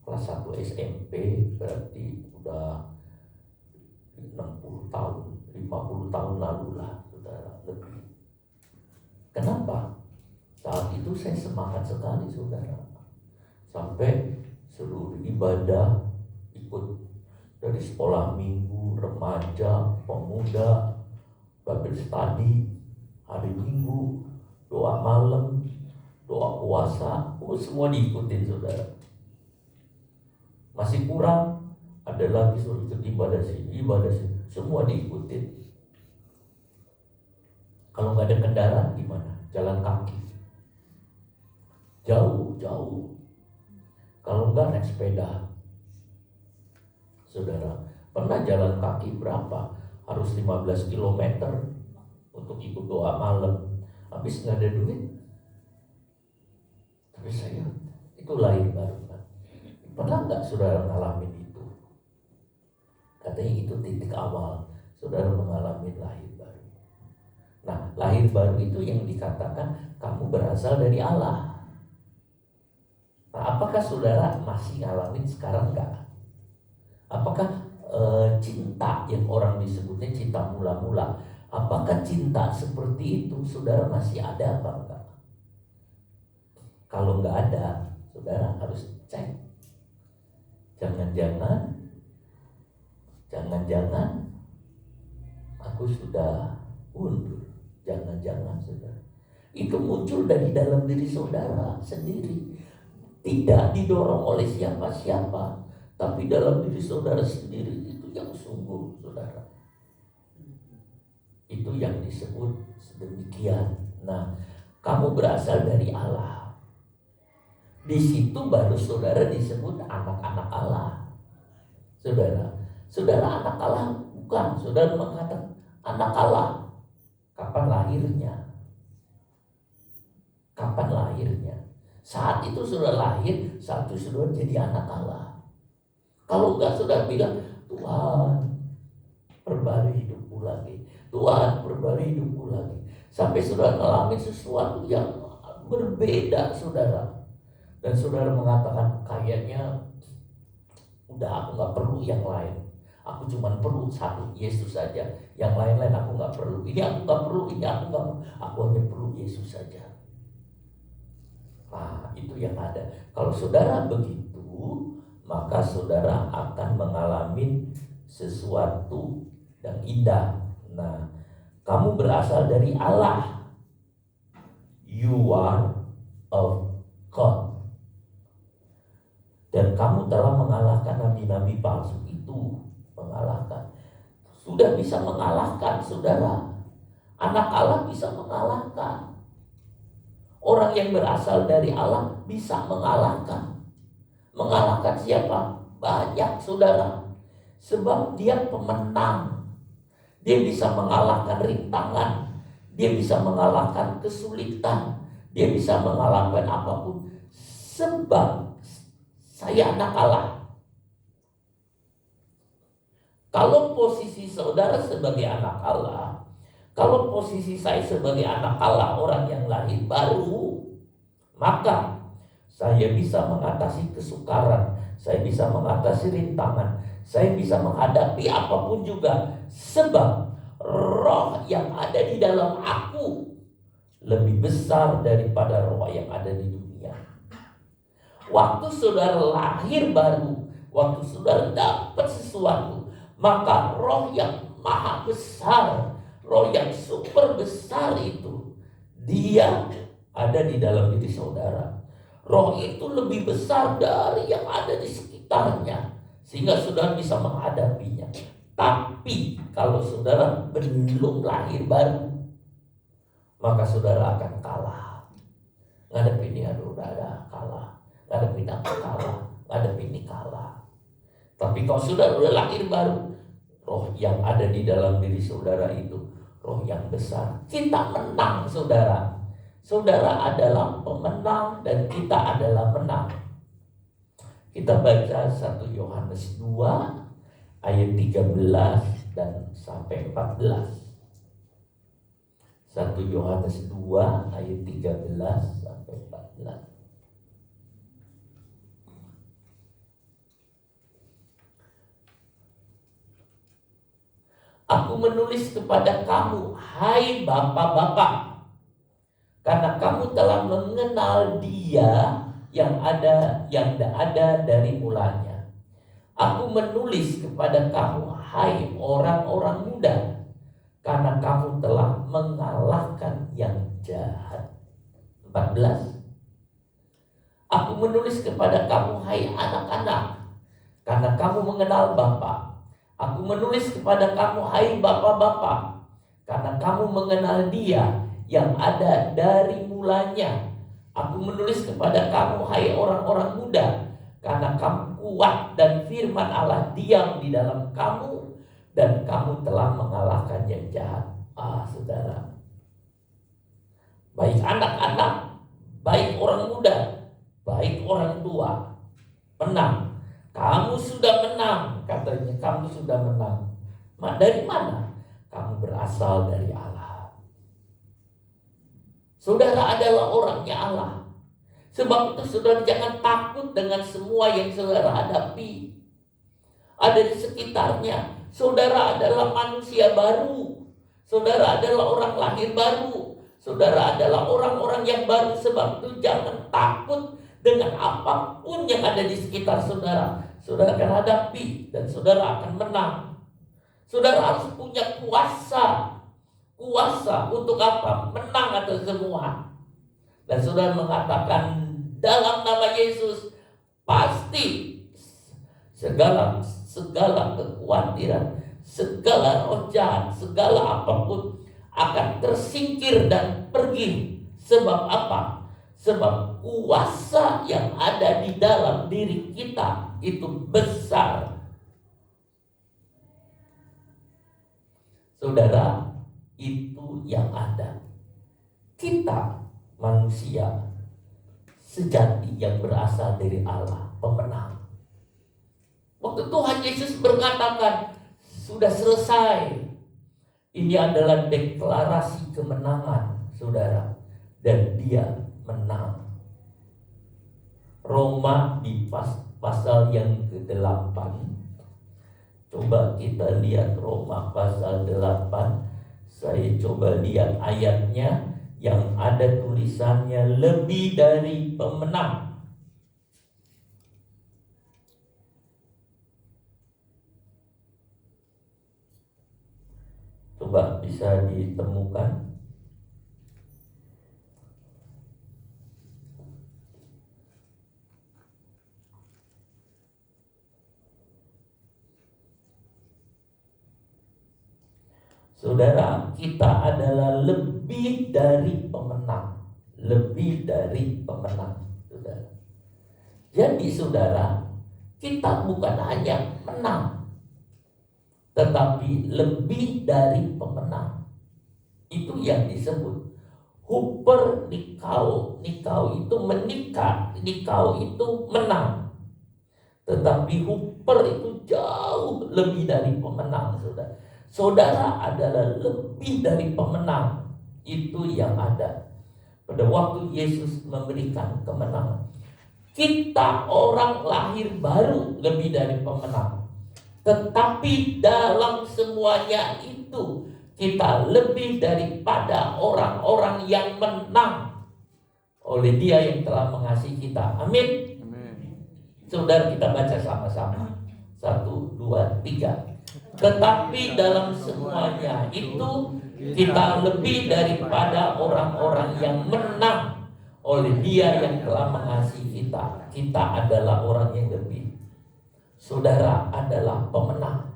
kelas 1 SMP, berarti udah 60 tahun, 50 tahun lalu lah saudara, lebih. Kenapa? Saat itu saya semangat sekali saudara, sampai seluruh ibadah ikut, dari sekolah minggu, remaja, pemuda, Bible study, hari minggu, doa malam, doa puasa, semua diikutin saudara. Masih kurang, ada lagi suruh ikut ibadah sini, semua diikutin. Kalau nggak ada kendaraan gimana? Jalan kaki, jauh. Kalau nggak naik sepeda. Saudara, pernah jalan kaki berapa? Harus 15 km untuk ikut doa malam, habis nggak ada duit. Tapi saya itu lahir baru kan. Pernah nggak saudara ngalamin itu? Katanya itu titik awal saudara mengalami lahir baru. Nah, lahir baru itu yang dikatakan kamu berasal dari Allah. Nah, apakah saudara masih ngalamin sekarang enggak? Apakah cinta yang orang disebutnya cinta mula-mula, apakah cinta seperti itu saudara masih ada apa enggak? Kalau enggak ada, saudara harus cek. Jangan-jangan aku sudah undur. Jangan-jangan saudara, itu muncul dari dalam diri saudara sendiri, tidak didorong oleh siapa-siapa, tapi dalam diri saudara sendiri. Itu yang sungguh saudara, itu yang disebut sedemikian. Nah, kamu berasal dari Allah. Di situ baru saudara disebut anak-anak Allah. Saudara anak Allah bukan. Saudara mengatakan anak Allah. Kapan lahirnya? Kapan lahirnya? Saat itu sudah lahir, saat itu sudah jadi anak Allah. Kalau enggak saudara bilang, Tuhan perbarui hidupku lagi, Tuhan perbarui hidupku lagi, sampai saudara ngalamin sesuatu yang berbeda saudara. Dan saudara mengatakan, kayaknya udah aku gak perlu yang lain, aku cuma perlu satu, Yesus saja. Yang lain-lain aku gak perlu. Ini aku gak perlu, ini aku gak perlu. Aku hanya perlu Yesus saja. Nah, itu yang ada. Kalau saudara begitu, maka saudara akan mengalami sesuatu yang indah. Nah, kamu berasal dari Allah. You are of God. Dan kamu telah mengalahkan nabi-nabi palsu itu. Mengalahkan. Sudah bisa mengalahkan saudara. Anak Allah bisa mengalahkan. Orang yang berasal dari Allah bisa mengalahkan. Mengalahkan siapa? Banyak saudara. Sebab dia pemenang. Dia bisa mengalahkan rintangan. Dia bisa mengalahkan kesulitan. Dia bisa mengalahkan apapun. Sebab saya anak Allah. Kalau posisi saudara sebagai anak Allah, kalau posisi saya sebagai anak Allah, orang yang lahir baru, maka saya bisa mengatasi kesukaran, saya bisa mengatasi rintangan, saya bisa menghadapi apapun juga. Sebab roh yang ada di dalam aku lebih besar daripada roh yang ada di dunia. Waktu saudara lahir baru, waktu saudara dapat sesuatu, maka roh yang maha besar, roh yang super besar itu, dia ada di dalam diri saudara. Roh itu lebih besar dari yang ada di sekitarnya, sehingga saudara bisa menghadapinya. Tapi kalau saudara belum lahir baru, maka saudara akan kalah. Ngadepin ini aduh udah kalah, ngadepin apa kalah, ngadepin ini kalah. Tapi kalau saudara udah lahir baru, roh yang ada di dalam diri saudara itu roh yang besar. Kita menang saudara. Saudara adalah pemenang dan kita adalah menang. Kita baca 1 Yohanes 2 ayat 13 dan sampai 14. 1 Yohanes 2 ayat 13 sampai 14. Aku menulis kepada kamu, hai bapak-bapak, karena kamu telah mengenal Dia yang ada dari mulanya. Aku menulis kepada kamu, hai orang-orang muda, karena kamu telah mengalahkan yang jahat. 14. Aku menulis kepada kamu, hai anak-anak, karena kamu mengenal Bapa. Aku menulis kepada kamu, hai bapak-bapak, karena kamu mengenal Dia yang ada dari mulanya. Aku menulis kepada kamu, hai orang-orang muda, karena kamu kuat dan firman Allah diam di dalam kamu, dan kamu telah mengalahkan yang jahat. Saudara, baik anak-anak, baik orang muda, baik orang tua, menang. Kamu sudah menang, katanya, kamu sudah menang. Dari mana? Kamu berasal dari Allah. Saudara adalah orangnya Allah. Sebab itu saudara jangan takut dengan semua yang saudara hadapi. Ada di sekitarnya. Saudara adalah manusia baru. Saudara adalah orang lahir baru. Saudara adalah orang-orang yang baru. Sebab itu jangan takut dengan apapun yang ada di sekitar saudara. Saudara akan hadapi dan saudara akan menang. Saudara harus punya kuasa. Kuasa untuk apa? Menang atas semua. Dan saudara mengatakan dalam nama Yesus pasti segala kekhawatiran, segala roh jahat, segala apapun akan tersingkir dan pergi. Sebab apa? Sebab kuasa yang ada di dalam diri kita itu besar. Saudara, itu yang ada. Kita manusia sejati yang berasal dari Allah, pemenang. Waktu Tuhan Yesus berkatakan sudah selesai, ini adalah deklarasi kemenangan, saudara, dan dia menang. Roma di pasal yang ke-8. Coba kita lihat Roma pasal 8. Saya coba lihat ayatnya yang ada tulisannya lebih dari pemenang. Coba bisa ditemukan. Saudara, kita adalah lebih dari pemenang. Lebih dari pemenang, saudara. Jadi saudara, kita bukan hanya menang, tetapi lebih dari pemenang. Itu yang disebut Huper Nikao. Nikao itu menikah, Nikao itu menang. Tetapi Huper itu jauh lebih dari pemenang, saudara. Saudara adalah lebih dari pemenang. Itu yang ada pada waktu Yesus memberikan kemenangan. Kita orang lahir baru lebih dari pemenang. Tetapi dalam semuanya itu kita lebih daripada orang-orang yang menang oleh Dia yang telah mengasihi kita. Amin. Saudara, kita baca sama-sama. 1, 2, 3. Tetapi dalam semuanya itu kita lebih daripada orang-orang yang menang oleh Dia yang telah mengasihi kita. Kita adalah orang yang lebih. Saudara adalah pemenang.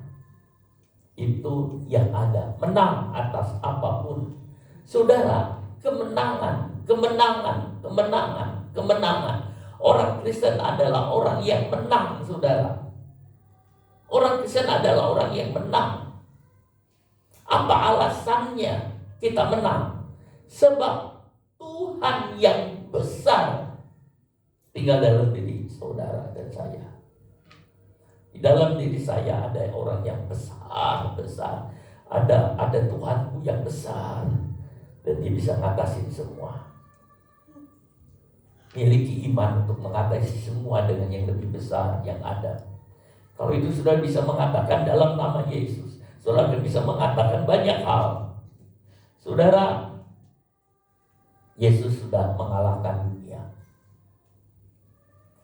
Itu yang ada. Menang atas apapun. Saudara, kemenangan. Orang Kristen adalah orang yang menang, saudara. Orang Kristen adalah orang yang menang. Apa alasannya kita menang? Sebab Tuhan yang besar tinggal dalam diri saudara dan saya. Di dalam diri saya ada orang yang besar. Ada Tuhanku yang besar. Dan Dia bisa ngatasin semua. Miliki iman untuk mengatasi semua dengan yang lebih besar yang ada. Kalau itu sudah bisa mengatakan dalam nama Yesus, saudara bisa mengatakan banyak hal. Saudara, Yesus sudah mengalahkan dunia.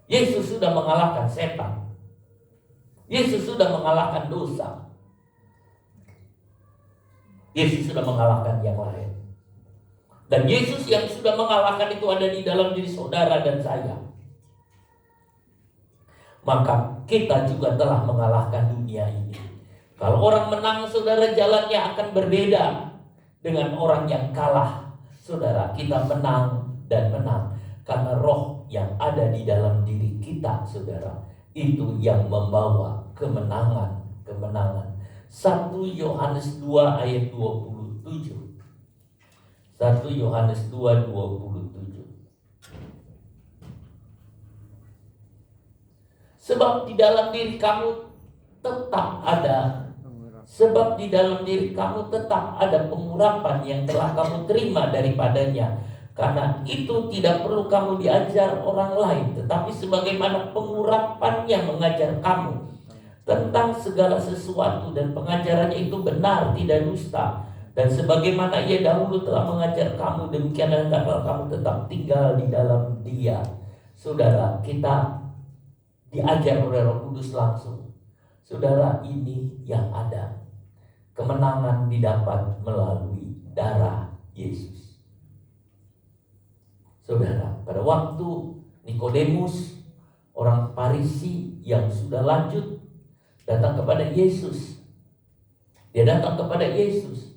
Yesus sudah mengalahkan setan. Yesus sudah mengalahkan dosa. Yesus sudah mengalahkan yang lain. Dan Yesus yang sudah mengalahkan itu ada di dalam diri saudara dan saya. Maka kita juga telah mengalahkan dunia ini. Kalau orang menang, saudara, jalannya akan berbeda dengan orang yang kalah. Saudara, kita menang dan menang karena roh yang ada di dalam diri kita, saudara, itu yang membawa kemenangan. 1 Yohanes 2 ayat 27. 1 1 Yohanes 2:27. Sebab di dalam diri kamu tetap ada pengurapan yang telah kamu terima daripadanya. Karena itu tidak perlu kamu diajar orang lain, tetapi sebagaimana pengurapannya mengajar kamu tentang segala sesuatu, dan pengajarannya itu benar, tidak dusta. Dan sebagaimana ia dahulu telah mengajar kamu, demikian hendaklah kamu tetap tinggal di dalam Dia. Saudara, kita diajar oleh Roh Kudus langsung. Saudara, ini yang ada. Kemenangan didapat melalui darah Yesus. Saudara, pada waktu Nikodemus, orang Farisi yang sudah lanjut, datang kepada Yesus. Dia datang kepada Yesus.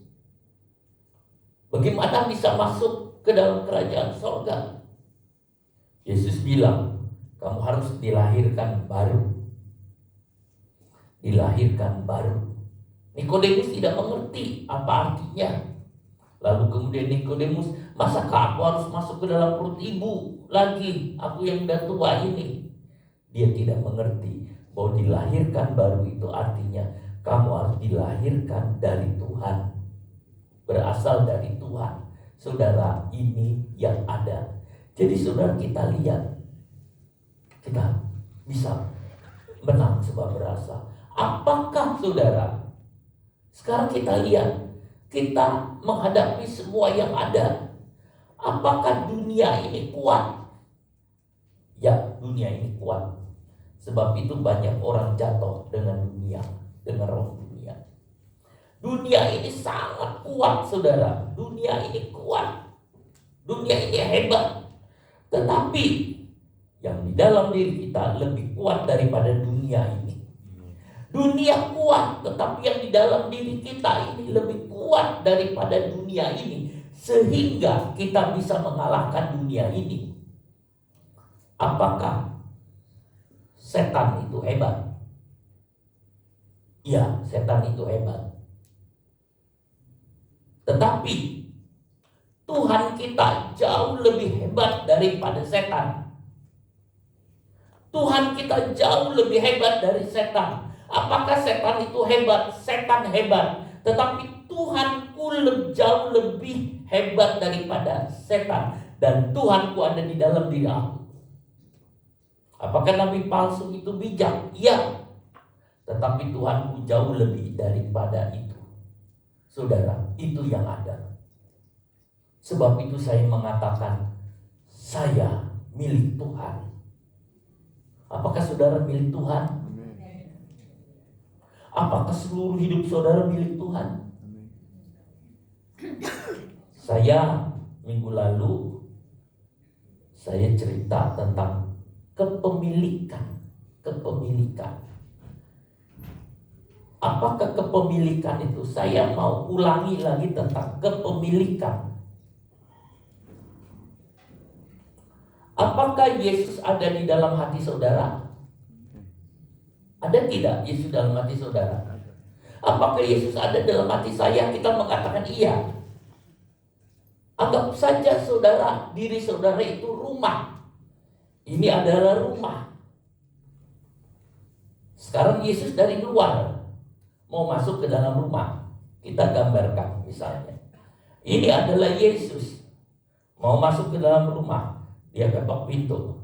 Bagaimana bisa masuk ke dalam kerajaan sorga? Yesus bilang, kamu harus dilahirkan baru. Dilahirkan baru. Nikodemus tidak mengerti apa artinya. Lalu kemudian Nikodemus, masakah aku harus masuk ke dalam perut ibu lagi? Aku yang udah tua ini. Dia tidak mengerti bahwa dilahirkan baru itu artinya kamu harus dilahirkan dari Tuhan. Berasal dari Tuhan. Saudara, ini yang ada. Jadi saudara, kita lihat, kita bisa menang sebab berasa. Apakah saudara, sekarang kita lihat, kita menghadapi semua yang ada. Apakah dunia ini kuat? Ya, dunia ini kuat. Sebab itu banyak orang jatuh dengan dunia, dengan roh dunia. Dunia ini sangat kuat, saudara. Dunia ini kuat. Dunia ini hebat. Tetapi yang di dalam diri kita lebih kuat daripada dunia ini. Dunia kuat, tetapi yang di dalam diri kita ini lebih kuat daripada dunia ini, sehingga kita bisa mengalahkan dunia ini. Apakah setan itu hebat? Ya, setan itu hebat. Tetapi Tuhan kita jauh lebih hebat daripada setan. Tuhan kita jauh lebih hebat dari setan. Apakah setan itu hebat? Setan hebat. Tetapi Tuhanku jauh lebih hebat daripada setan. Dan Tuhanku ada di dalam diri aku. Apakah nabi palsu itu bijak? Iya. Tetapi Tuhanku jauh lebih daripada itu. Saudara, itu yang ada. Sebab itu saya mengatakan, saya milik Tuhan. Apakah saudara milik Tuhan? Apakah seluruh hidup saudara milik Tuhan? Saya minggu lalu saya cerita tentang kepemilikan. Apakah kepemilikan itu? Saya mau ulangi lagi tentang kepemilikan. Apakah Yesus ada di dalam hati saudara? Ada tidak Yesus dalam hati saudara? Apakah Yesus ada dalam hati saya? Kita mengatakan iya. Anggap saja saudara, diri saudara itu rumah. Ini adalah rumah. Sekarang Yesus dari luar mau masuk ke dalam rumah. Kita gambarkan misalnya. Ini adalah Yesus mau masuk ke dalam rumah. Dia ketok pintu.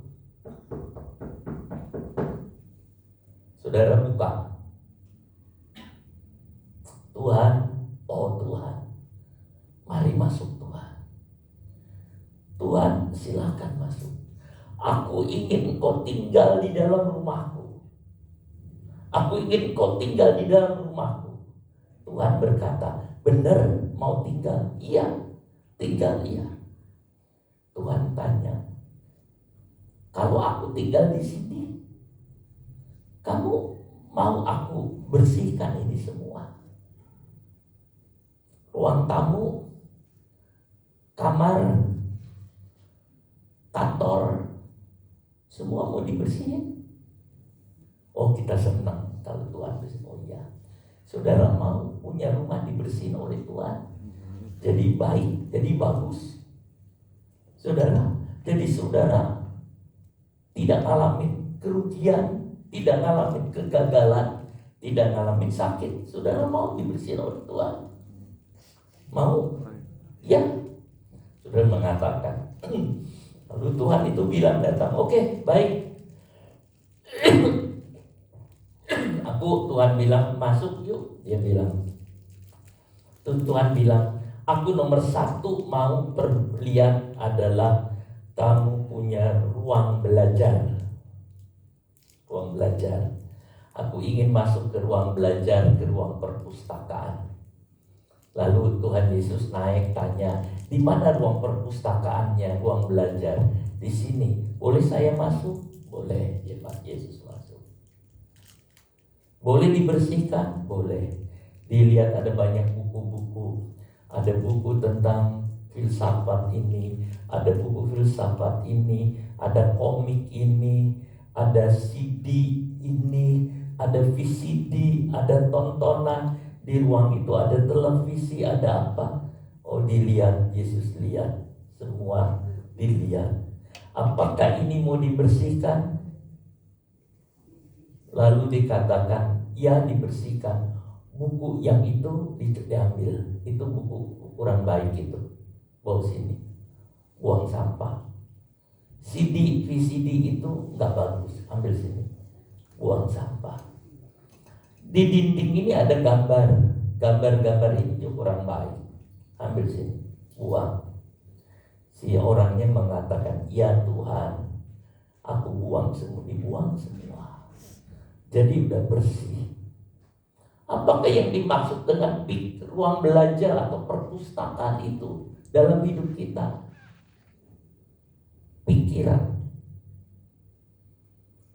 Saudara buka. Tuhan, oh Tuhan, mari masuk Tuhan. Tuhan, silakan masuk. Aku ingin Engkau tinggal di dalam rumahku. Aku ingin Engkau tinggal di dalam rumahku. Tuhan berkata, benar mau tinggal? Iya, tinggal iya. Tuhan tanya, kalau aku tinggal di sini, kamu mau aku bersihkan ini semua? Ruang tamu, kamar, kantor, semua mau dibersihin? Oh, kita senang kalau Tuhan bersih. Oh iya, saudara mau punya rumah dibersihin oleh Tuhan? jadi baik, jadi bagus. Saudara, jadi saudara tidak ngalamin kerugian, tidak ngalamin kegagalan, tidak ngalamin sakit. Saudara mau dibersihin oleh Tuhan? Mau? Ya. Saudara mengatakan. Lalu Tuhan itu bilang datang, oke, baik. Tuhan bilang masuk yuk. Dia bilang. Tuhan bilang, aku nomor 1 mau perlihat adalah kamu punya ruang belajar. Ruang belajar. Aku ingin masuk ke ruang belajar, ke ruang perpustakaan. Lalu Tuhan Yesus naik tanya, di mana ruang perpustakaannya, ruang belajar? Di sini. Boleh saya masuk? Boleh. Ya Pak Yesus masuk. Boleh dibersihkan? Boleh. Dilihat ada banyak buku-buku. Ada buku tentang filsafat ini, ada buku filsafat ini, ada komik ini, ada CD ini, ada VCD, ada tontonan. Di ruang itu ada televisi, ada apa? Oh, dilihat, Yesus lihat. Semua dilihat. Apakah ini mau dibersihkan? Lalu dikatakan, ya dibersihkan. Buku yang itu diambil. Itu buku kurang baik itu. Bawa sini. Buang sampah. CD, VCD itu nggak bagus. Ambil sini. Buang sampah. Di dinding ini ada gambar. Gambar-gambar ini juga kurang baik. Ambil sini. Buang. Si orangnya mengatakan, ya Tuhan, aku buang semua. Dibuang semua. Jadi udah bersih. Apakah yang dimaksud dengan ruang belajar atau perpustakaan itu dalam hidup kita? Pikiran.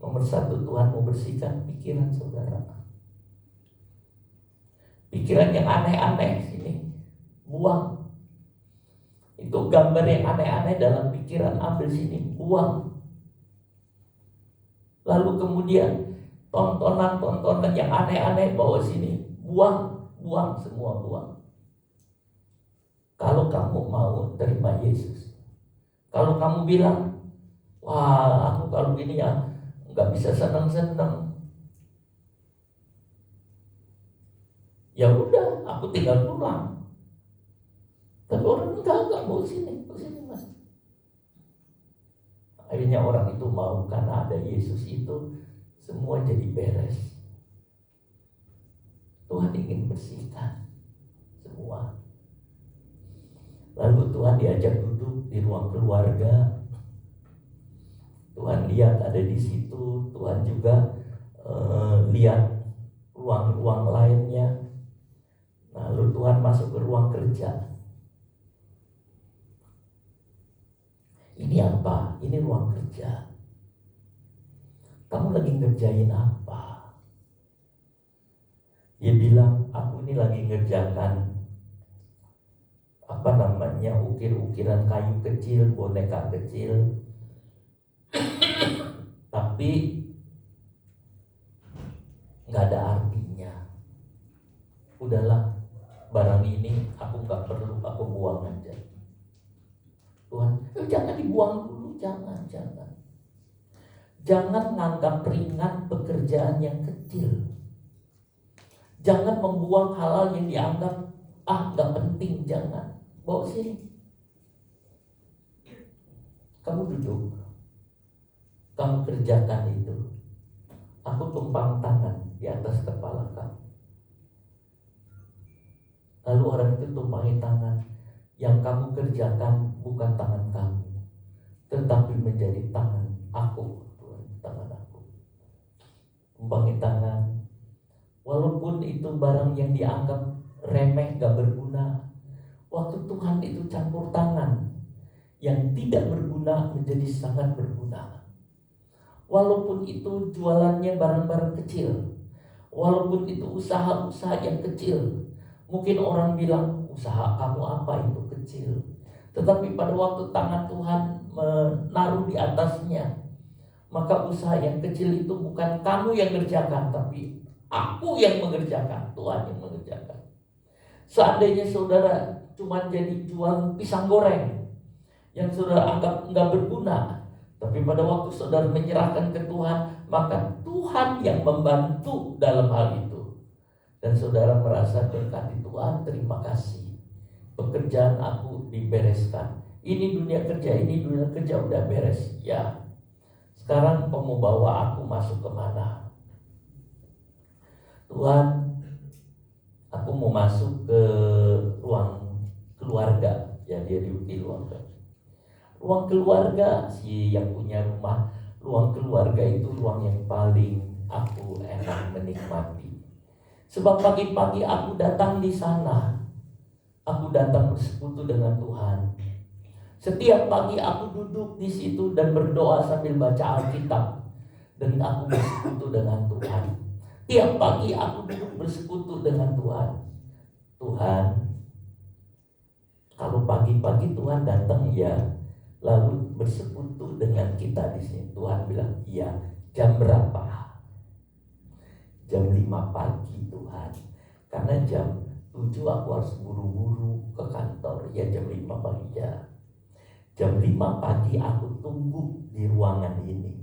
Nomor 1, Tuhan mau bersihkan pikiran saudara. Pikiran yang aneh-aneh sini, buang. Itu gambar yang aneh-aneh dalam pikiran, ambil sini, buang. Lalu kemudian tontonan-tontonan yang aneh-aneh bawa sini, buang semua, buang. Kalau kamu mau terima Yesus, kalau kamu bilang, wah aku kalau gini ya nggak bisa senang-senang, ya udah aku tinggal pulang. Tapi orang enggak mau sini mas. Akhirnya orang itu mau karena ada Yesus itu. Semua jadi beres. Tuhan ingin bersihkan semua. Lalu Tuhan diajak duduk di ruang keluarga. Tuhan lihat ada di situ. Tuhan juga lihat ruang-ruang lainnya. Lalu Tuhan masuk ke ruang kerja. Ini apa? Ini ruang kerja. Kamu lagi ngerjain apa? Dia bilang, aku ini lagi ngerjakan ukir-ukiran kayu kecil, boneka kecil. Tapi nggak ada artinya. Udahlah, barang ini aku nggak perlu, aku buang aja. Tuhan, jangan dibuang dulu, jangan. Jangan menganggap ringan pekerjaan yang kecil. Jangan membuang hal-hal yang dianggap gak penting, jangan. Bawa sini. Kamu duduk. Kamu kerjakan itu. Aku tumpang tangan di atas kepala kamu. Lalu orang itu tumpangi tangan. Yang kamu kerjakan bukan tangan kamu, tetapi menjadi tangan aku. Tangan aku. Tumpangi tangan. Walaupun itu barang yang dianggap remeh, gak berguna, waktu Tuhan itu campur tangan, yang tidak berguna menjadi sangat berguna. Walaupun itu jualannya barang-barang kecil, walaupun itu usaha-usaha yang kecil, mungkin orang bilang, usaha kamu apa itu kecil, tetapi pada waktu tangan Tuhan menaruh di atasnya, maka usaha yang kecil itu bukan kamu yang mengerjakan, tapi aku yang mengerjakan, Tuhan yang mengerjakan. Seandainya saudara cuma jadi jual pisang goreng yang saudara anggap nggak berguna. Tapi pada waktu saudara menyerahkan ke Tuhan, maka Tuhan yang membantu dalam hal itu. Dan saudara merasa berkati, Tuhan terima kasih, pekerjaan aku dibereskan. Ini dunia kerja udah beres. Ya, sekarang Engkau mau bawa aku masuk kemana? Tuhan, aku mau masuk ke ruang keluarga. Ya, dia di ruang keluarga. Si yang punya rumah, ruang keluarga itu ruang yang paling aku enak menikmati. Sebab pagi-pagi aku datang di sana, aku datang bersekutu dengan Tuhan. Setiap pagi aku duduk di situ dan berdoa sambil baca Alkitab, dan aku bersekutu dengan Tuhan. Tiap pagi aku duduk bersekutu dengan Tuhan. Tuhan, kalau pagi-pagi Tuhan datang ya, lalu bersekutu dengan kita di sini. Tuhan bilang, iya. Jam berapa? Jam 5 pagi Tuhan. Karena jam 7 aku harus buru-buru ke kantor. Ya jam 5 pagi ya. Jam 5 pagi aku tunggu di ruangan ini.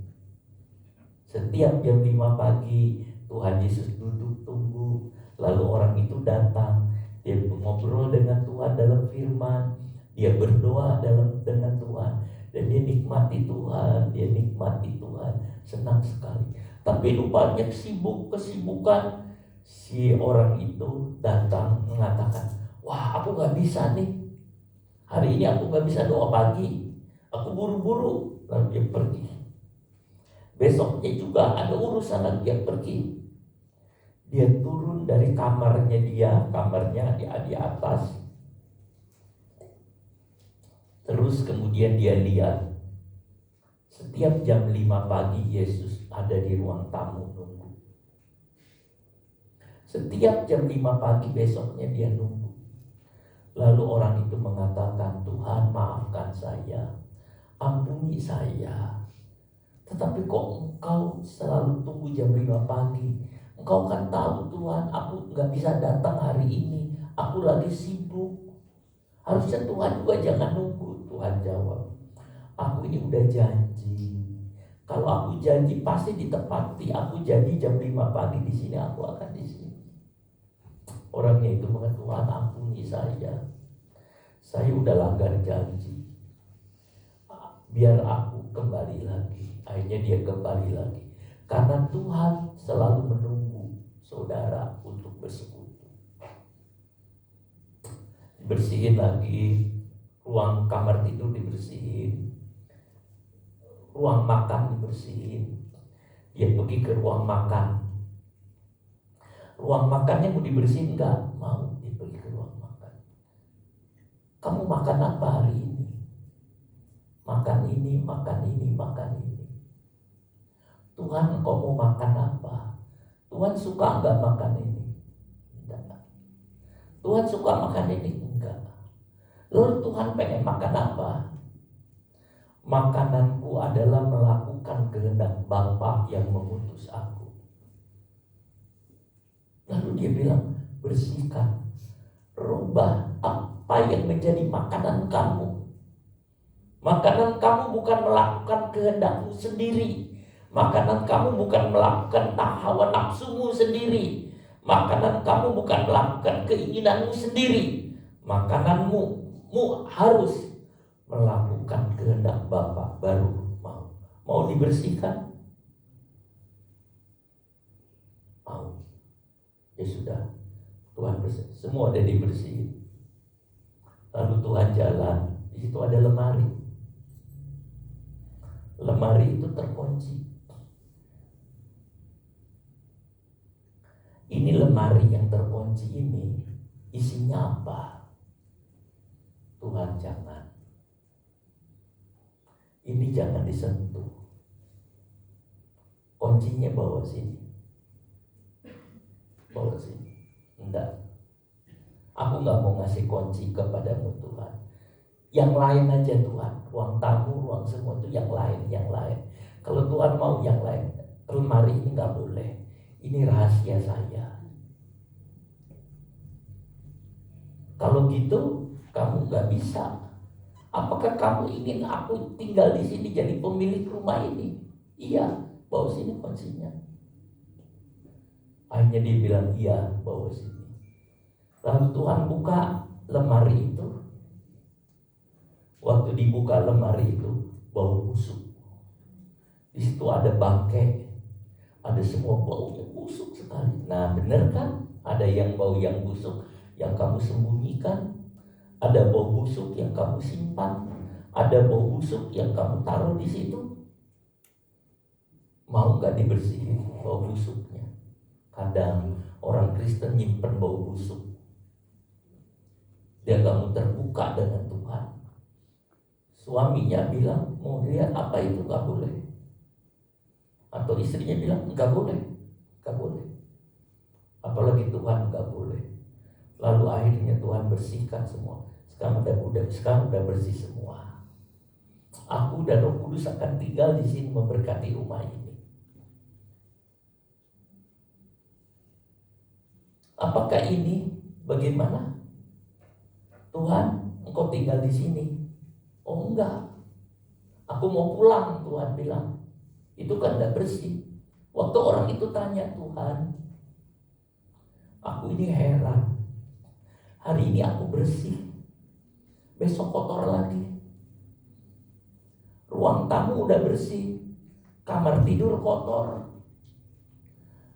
Setiap jam 5 pagi Tuhan Yesus duduk tunggu. Lalu orang itu datang. Dia ngobrol dengan Tuhan dalam firman. Dia berdoa dengan Tuhan. Dan dia nikmati Tuhan. Dia nikmati Tuhan. Senang sekali. Tapi rupanya kesibukan. Si orang itu datang mengatakan, wah aku gak bisa nih. Hari ini aku gak bisa doa pagi. Aku buru-buru. Lalu dia pergi. Besoknya juga ada urusan lagi, dia pergi. Dia turun dari kamarnya di atas. Terus kemudian dia lihat. Setiap jam 5 pagi Yesus ada di ruang tamu nunggu. Setiap jam 5 pagi besoknya dia nunggu. Lalu orang itu mengatakan, Tuhan maafkan saya, ampuni saya. Tetapi kok engkau selalu tunggu jam 5 pagi? Engkau kan tahu Tuhan, aku gak bisa datang hari ini. Aku lagi sibuk. Harusnya Tuhan juga jangan nunggu. Tuhan jawab, aku ini udah janji. Kalau aku janji pasti ditepati. Aku janji jam 5 pagi di sini, aku akan di sini. Orangnya itu mengatakan, Tuhan ampuni saya. Saya udah langgar janji. Biar aku kembali lagi. Akhirnya dia kembali lagi. Karena Tuhan selalu menunggu saudara untuk bersekutu. Bersihin lagi. Ruang kamar tidur dibersihin. Ruang makan dibersihin. Dia pergi ke ruang makan. Ruang makannya mau dibersihin enggak? Mau. Dia pergi ke ruang makan. Kamu makan apa hari ini? Makan ini, makan ini, makan ini. Tuhan, kau mau makan apa? Tuhan suka enggak makan ini? Enggak. Tuhan suka makan ini? Enggak. Lalu Tuhan pengen makan apa? Makananku adalah melakukan kehendak Bapa yang mengutus aku. Lalu dia bilang, bersihkan, rubah apa yang menjadi makanan kamu. Makanan kamu bukan melakukan kehendakmu sendiri. Makanan kamu bukan melakukan hawa nafsumu sendiri. Makanan kamu bukan melakukan keinginanmu sendiri. Makananmu harus melakukan kehendak Bapa, baru mau dibersihkan. Mau. Ya sudah, Tuhan bersih. Semua ada dibersihin. Lalu Tuhan jalan. Di situ ada lemari. Lemari itu terkunci. Ini lemari yang terkunci ini isinya apa? Tuhan jangan. Ini jangan disentuh. Kuncinya bawa sini. Bawa sini. Enggak. Aku gak mau ngasih kunci kepadamu Tuhan. Yang lain aja Tuhan. Ruang tamu, ruang semua itu yang lain. Kalau Tuhan mau yang lain. Lemari ini gak boleh. Ini rahasia saya. Kalau gitu Kamu nggak bisa. Apakah kamu ingin aku tinggal di sini jadi pemilik rumah ini? Iya, bawa sini kuncinya. Akhirnya dia bilang iya, bawa sini. Lalu Tuhan buka lemari itu. Waktu dibuka lemari itu, bau busuk. Di situ ada bangkai, ada semua baunya busuk sekali. Nah, benar kan? Ada yang bau yang busuk yang kamu sembunyikan, ada bau busuk yang kamu simpan, ada bau busuk yang kamu taruh di situ. Mau nggak dibersihin bau busuknya? Kadang orang Kristen nyimpen bau busuk. Dia nggak mau terbuka dengan Tuhan. Suaminya bilang mau lihat apa itu, nggak boleh. Atau istrinya bilang nggak boleh, nggak boleh. Apalagi Tuhan nggak boleh. Lalu akhirnya Tuhan bersihkan semua. Sekarang udah bersih semua. Aku dan Roh Kudus akan tinggal di sini memberkati rumah ini. Apakah ini bagaimana? Tuhan, engkau tinggal di sini. Oh enggak. Aku mau pulang, Tuhan bilang. Itu kan tidak bersih. Waktu orang itu tanya, Tuhan, aku ini heran. Hari ini aku bersih, besok kotor lagi. Ruang tamu udah bersih, kamar tidur kotor.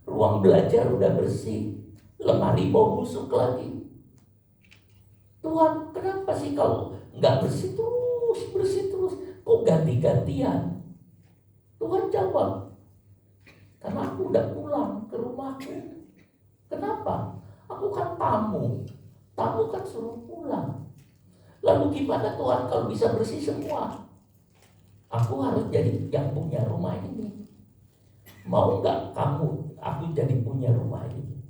Ruang belajar udah bersih, lemari bau busuk lagi. Tuhan, kenapa sih kalau nggak bersih terus? Kok ganti-gantian? Tuhan jawab, karena aku udah pulang ke rumahku. Kenapa? Aku kan tamu. Tamu kan suruh pulang. Lalu gimana Tuhan kalau bisa bersih semua? Aku harus jadi yang punya rumah ini. Mau nggak kamu, aku jadi punya rumah ini?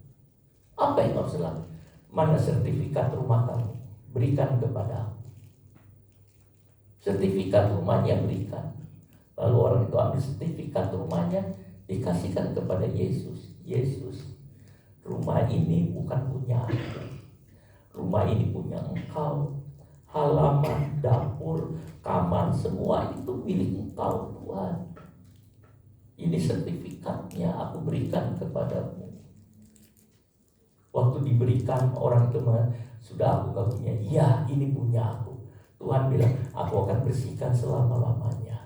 Apa yang harus lakukan? Mana sertifikat rumah kamu? Berikan kepada aku. Sertifikat rumahnya berikan. Lalu orang itu ambil sertifikat rumahnya, dikasihkan kepada Yesus. Yesus, rumah ini bukan punya aku. Rumah ini punya engkau. Halaman, dapur, kamar, semua itu milik engkau Tuhan. Ini sertifikatnya aku berikan kepadamu. Waktu diberikan orang itu sudah aku gak punya. Iya, ini punya aku. Tuhan bilang, aku akan bersihkan selama-lamanya.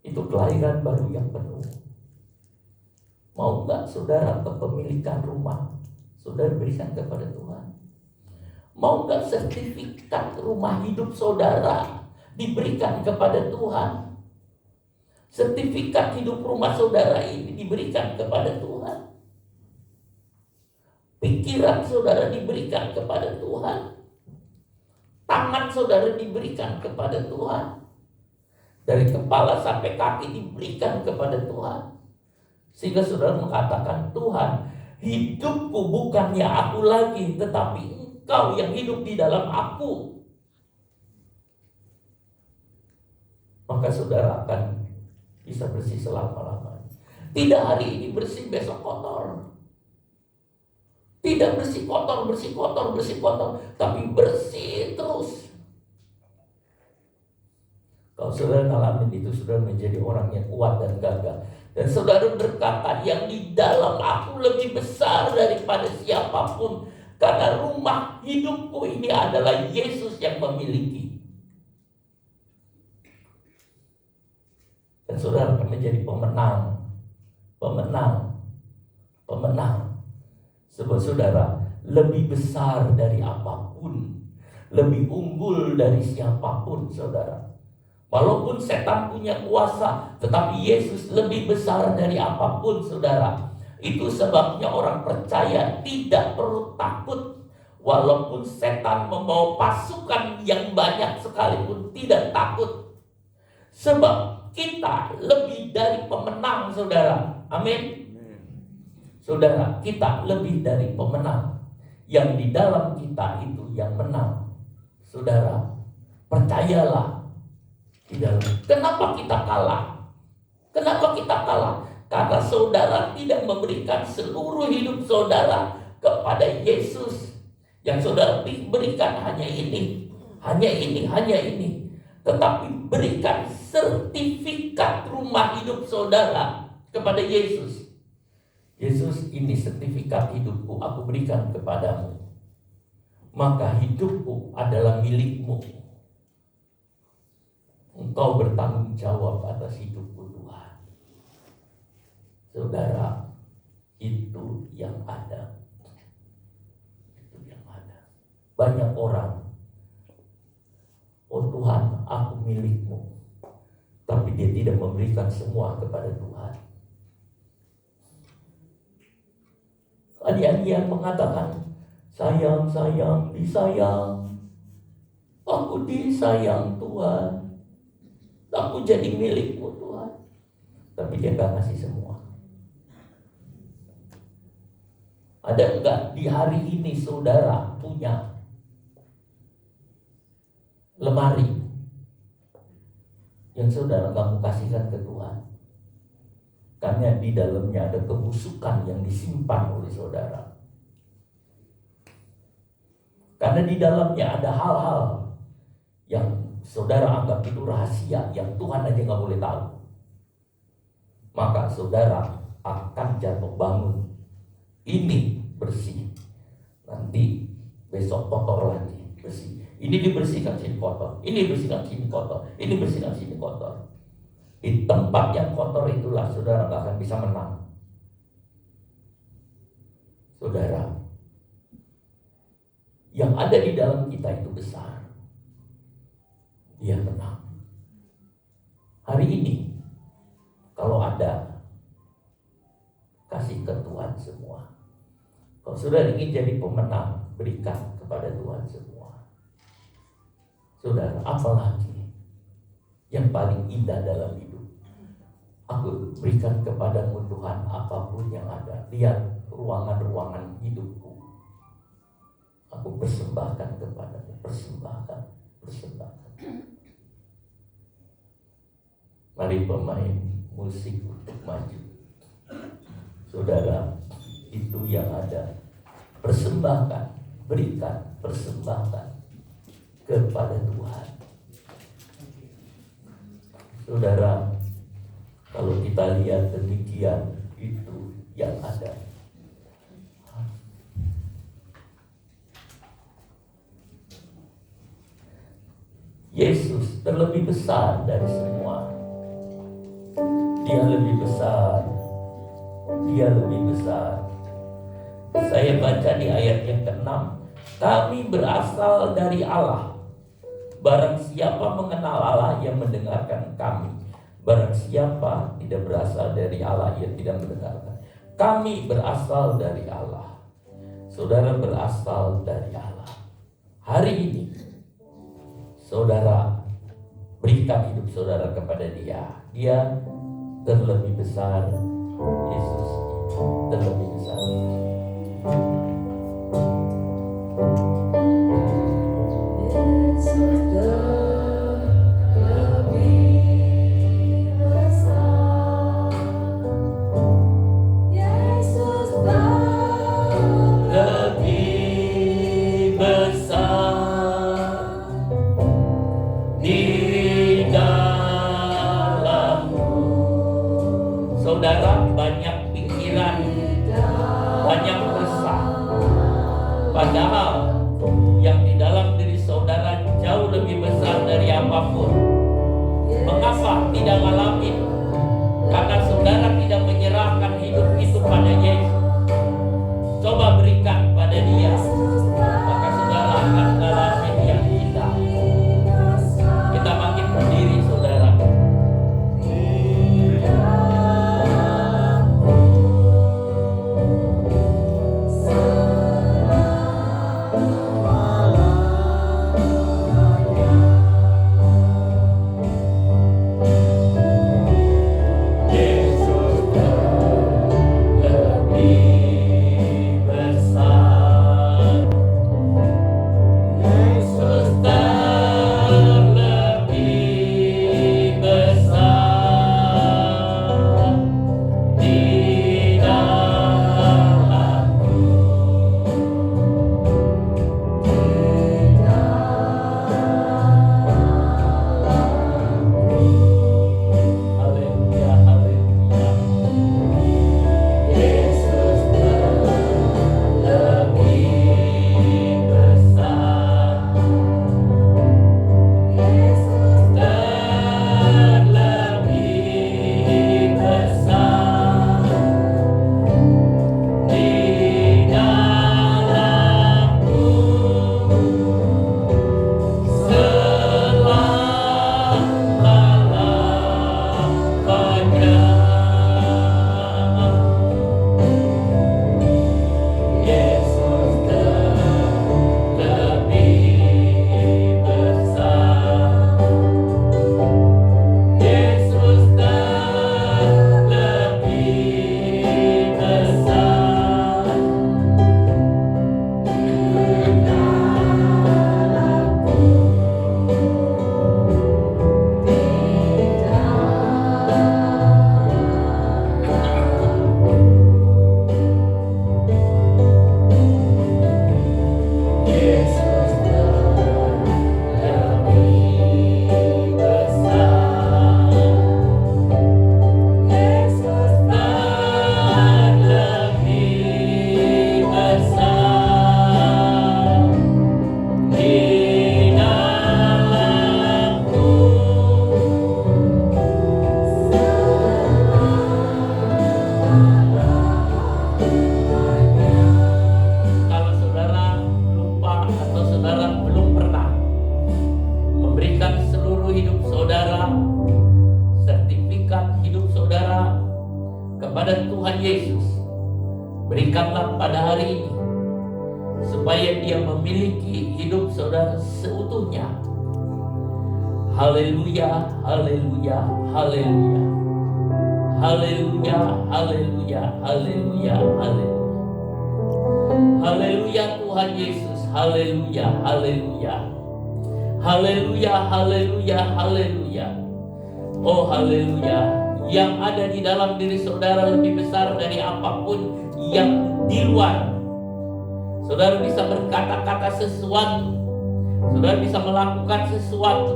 Itu kelahiran baru yang penuh. Mau gak saudara kepemilikan rumah saudara berikan kepada Tuhan? Mau gak sertifikat rumah hidup saudara diberikan kepada Tuhan? Sertifikat hidup rumah saudara ini diberikan kepada Tuhan. Pikiran saudara diberikan kepada Tuhan. Tangan saudara diberikan kepada Tuhan. Dari kepala sampai kaki diberikan kepada Tuhan. Sehingga saudara mengatakan, Tuhan, hidupku bukannya aku lagi, tetapi Engkau yang hidup di dalam aku. Maka saudara akan bisa bersih selama-lamanya. Tidak hari ini bersih, besok kotor. Tidak bersih kotor, tapi bersih terus. Kalau saudara ngalamin itu, saudara menjadi orang yang kuat dan gagah. Dan saudara berkata, yang di dalam aku lebih besar daripada siapapun. Karena rumah hidupku ini adalah Yesus yang memiliki. Dan saudara akan menjadi pemenang. Sebab saudara lebih besar dari apapun, lebih unggul dari siapapun saudara. Walaupun setan punya kuasa, tetapi Yesus lebih besar dari apapun saudara. Itu sebabnya orang percaya tidak perlu takut. Walaupun setan membawa pasukan yang banyak sekalipun tidak takut. Sebab kita lebih dari pemenang saudara. Amin. Saudara, kita lebih dari pemenang. Yang di dalam kita itu yang menang. Saudara, percayalah. Kenapa kita kalah? Karena saudara tidak memberikan seluruh hidup saudara kepada Yesus. Yang saudara berikan hanya ini, hanya ini, hanya ini. Tetapi berikan sertifikat rumah hidup saudara kepada Yesus. Yesus, ini sertifikat hidupku, aku berikan kepadamu. Maka hidupku adalah milikmu. Engkau bertanggung jawab atas hidupku, Tuhan. Saudara, itu yang ada. Itu yang ada. Banyak orang, oh Tuhan, aku milikmu. Tapi dia tidak memberikan semua kepada Tuhan. Ada yang mengatakan, sayang, sayang, disayang. Aku disayang Tuhan. Aku jadi milikmu Tuhan. Tapi dia gak ngasih semua. Ada enggak di hari ini saudara punya lemari yang saudara kamu kasihkan ke Tuhan? Karena di dalamnya ada kebusukan yang disimpan oleh saudara. Karena di dalamnya ada hal-hal yang saudara anggap itu rahasia, yang Tuhan aja gak boleh tahu. Maka saudara akan jatuh bangun. Ini bersih, nanti besok kotor lagi, bersih. Ini dibersihkan, sini kotor. Ini dibersihkan, sini kotor. Ini dibersihkan, sini kotor. Di tempat yang kotor itulah saudara gak akan bisa menang. Saudara, yang ada di dalam kita itu besar. Dia menang. Hari ini, kalau ada, kasih ke Tuhan semua. Kalau saudara ingin jadi pemenang, berikan kepada Tuhan semua. Saudara, apalagi yang paling indah dalam hidup? Aku berikan kepadamu Tuhan apapun yang ada. Lihat ruangan-ruangan hidupku. Aku persembahkan kepadamu, persembahkan. Mari pemain musik untuk maju. Saudara, itu yang ada. Persembahkan, berikan, persembahkan kepada Tuhan. Saudara, kalau kita lihat demikian, itu yang ada. Yesus terlebih besar dari semua. Dia lebih besar. Dia lebih besar. Saya baca di ayat yang ke-6. Kami berasal dari Allah. Barang siapa mengenal Allah, ia mendengarkan kami. Barang siapa tidak berasal dari Allah, ia tidak mendengarkan. Kami berasal dari Allah. Saudara berasal dari Allah. Hari ini saudara berikan hidup saudara kepada Dia. Dia terlebih besar. Yesus terlebih besar. Yesus terlebih besar. Yesus Lebih besar di dalammu. Saudara, banyak pikiran, banyak Tuhan Yesus, berikanlah pada hari ini supaya dia memiliki hidup saudara seutuhnya. Haleluya, haleluya, haleluya. Haleluya, haleluya, haleluya, haleluya. Haleluya Tuhan Yesus, haleluya, haleluya. Haleluya, haleluya, haleluya. Oh haleluya. Yang ada di dalam diri saudara lebih besar dari apapun yang di luar. Saudara bisa berkata-kata sesuatu, saudara bisa melakukan sesuatu.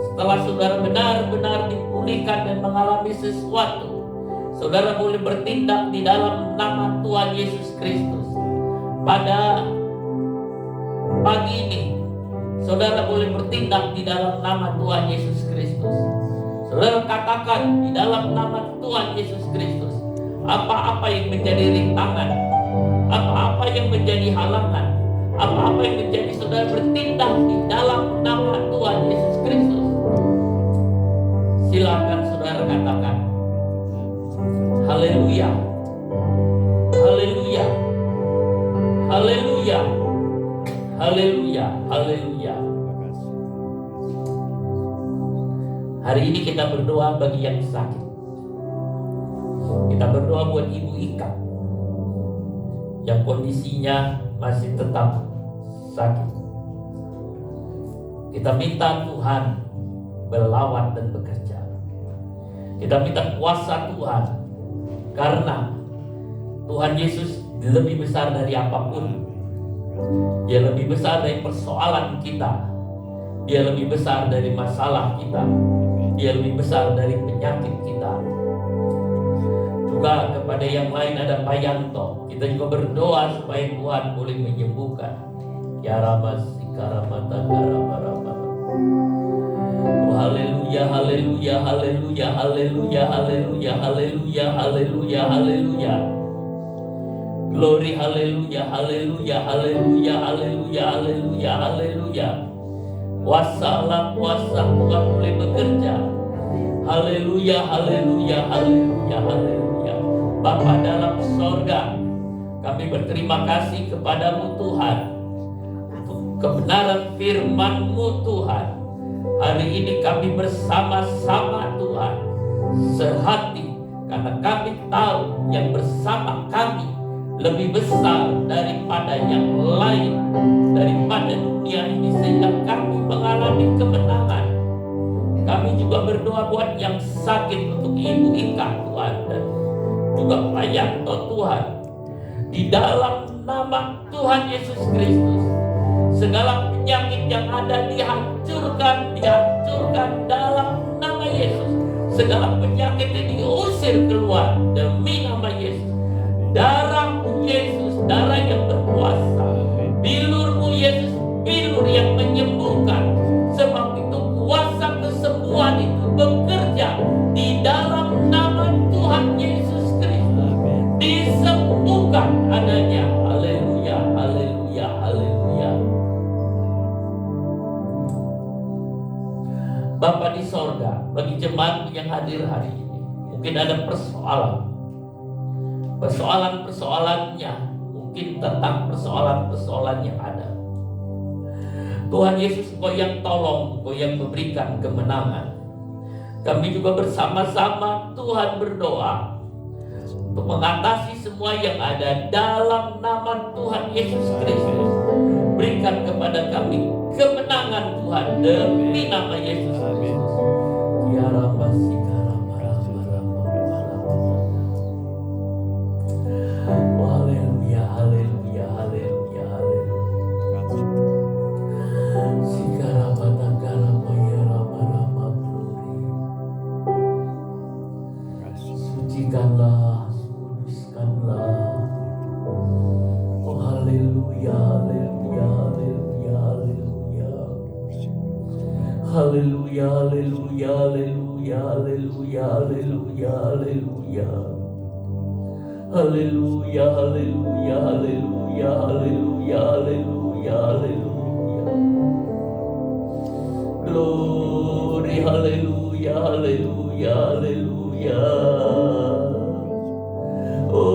Setelah saudara benar-benar dipulihkan dan mengalami sesuatu, saudara boleh bertindak di dalam nama Tuhan Yesus Kristus. Pada pagi ini, saudara boleh bertindak di dalam nama Tuhan Yesus Kristus. Saudara katakan di dalam nama Tuhan Yesus Kristus, apa-apa yang menjadi rintangan, apa-apa yang menjadi halangan, apa-apa yang menjadi saudara bertindak di dalam nama Tuhan Yesus Kristus. Silakan saudara katakan, haleluya, haleluya, haleluya, haleluya, haleluya. Hari ini kita berdoa bagi yang sakit. Kita berdoa buat Ibu Ika yang kondisinya masih tetap sakit. Kita minta Tuhan berlawat dan bekerja. Kita minta kuasa Tuhan, karena Tuhan Yesus lebih besar dari apapun. Dia lebih besar dari persoalan kita. Dia lebih besar dari masalah kita. Dia lebih besar dari penyakit kita. Juga kepada yang lain ada Pak Yanto, kita juga berdoa supaya Tuhan boleh menyembuhkan. Ya Ramas, Karamata, Karamarama. Oh haleluya, haleluya, haleluya, haleluya, haleluya, haleluya, haleluya, haleluya. Glory, haleluya, haleluya, haleluya, haleluya, haleluya, haleluya. Kuasa Tuhan boleh bekerja. Haleluya, haleluya, haleluya, haleluya. Bapa dalam sorga, kami berterima kasih kepadamu Tuhan untuk kebenaran firman-Mu Tuhan. Hari ini kami bersama-sama Tuhan sehati, karena kami tahu yang bersama kami lebih besar daripada yang lain, daripada dunia ini, sehingga kami mengalami kemenangan. Kami juga berdoa buat yang sakit untuk Ibu Ika Tuhan, dan juga Pak Yanto Tuhan. Di dalam nama Tuhan Yesus Kristus, segala penyakit yang ada dihancurkan dalam nama Yesus. Segala penyakit yang diusir keluar demi nama Yesus. Darah-Mu Yesus, darah yang berkuasa. Bilur-Mu Yesus, bilur yang menyembuhkan. Sebab itu kuasa kesembuhan itu bekerja di dalam nama Tuhan Yesus Kristus. Disembuhkan adanya. Haleluya, haleluya, haleluya. Bapa di sorga, bagi jemaat yang hadir hari ini, mungkin ada persoalan-persoalannya, mungkin tentang persoalan-persoalan yang ada. Tuhan Yesus, Engkau yang tolong, Engkau yang memberikan kemenangan. Kami juga bersama-sama Tuhan berdoa untuk mengatasi semua yang ada dalam nama Tuhan Yesus Kristus. Berikan kepada kami kemenangan Tuhan demi nama Yesus Kristus. Ya Rabbi, haleluya, haleluya, haleluya, haleluya. Sucikanlah, kuduskanlah. Oh haleluya, haleluya, haleluya, haleluya. Haleluya, haleluya, haleluya, haleluya, haleluya, haleluya. Haleluya, haleluya, haleluya, haleluya, haleluya, haleluya. Glory, haleluya, haleluya, haleluya. Oh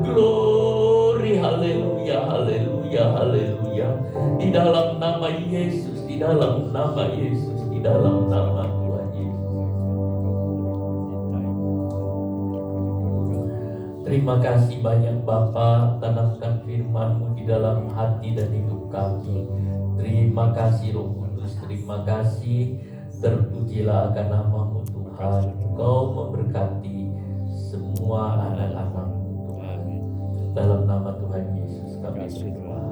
Glory, haleluya, haleluya, haleluya. Di dalam nama Yesus, di dalam nama Yesus, di dalam nama Tuhan Yesus. Terima kasih banyak Bapa, tanamkan firman-Mu di dalam hati dan hidup kami. Terima kasih Roh Kudus, terima kasih. Terpujilah akan nama-Mu Tuhan. Kau memberkati semua anak-anak-Mu Tuhan. Dalam nama Tuhan Yesus kami berdoa.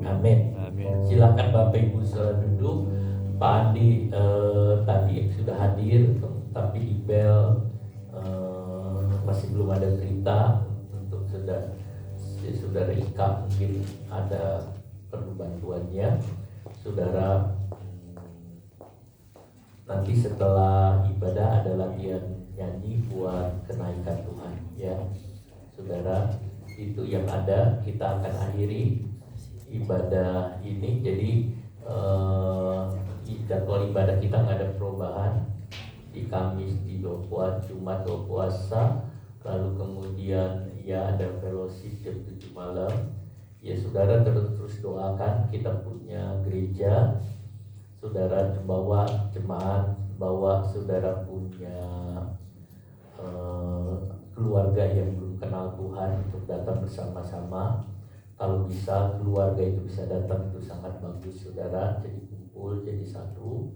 Amin. Silakan Bapak Ibu saudara duduk. Pak Andi tadi sudah hadir, tapi di bel masih belum ada cerita untuk saudara Ika, mungkin ada perlu bantuannya. Saudara, nanti setelah ibadah ada latihan nyanyi buat kenaikan Tuhan ya. Saudara, itu yang ada. Kita akan akhiri ibadah ini. Jadi jadwal ibadah kita nggak ada perubahan. Di Kamis di Jumat puasa, lalu kemudian ya ada fellowship jam 7 malam. Ya saudara terus doakan, kita punya gereja. Saudara bawa jemaat, bawa saudara punya keluarga yang belum kenal Tuhan untuk datang bersama-sama. Kalau bisa keluarga itu bisa datang, itu sangat bagus saudara. Jadi kumpul jadi satu.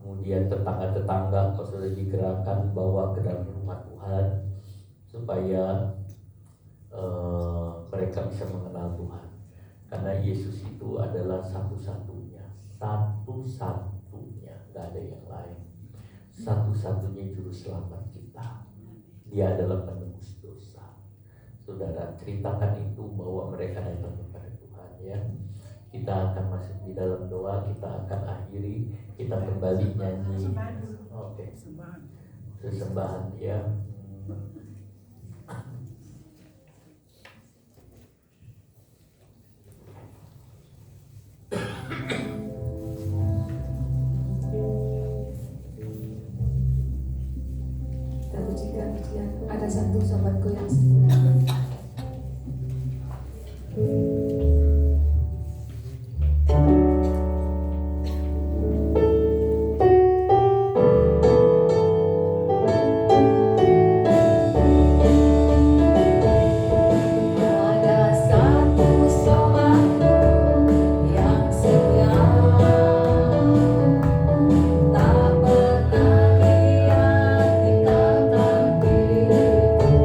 Kemudian tetangga-tetangga kalau sudah digerakkan bawa ke dalam rumah Tuhan supaya mereka bisa mengenal Tuhan. Karena Yesus itu adalah satu-satunya, nggak ada yang lain. Satu-satunya juru selamat kita. Dia adalah penebus dosa. Saudara, ceritakan itu bahwa mereka datang kepada Tuhan ya. Kita akan masuk di dalam doa, kita akan akhiri, kita kembali nyanyi. Oke. Sesembahan ya. Kita pujikan pujian. Ada satu sahabatku yang setia. Tak pernah dia tinggalkan diriku.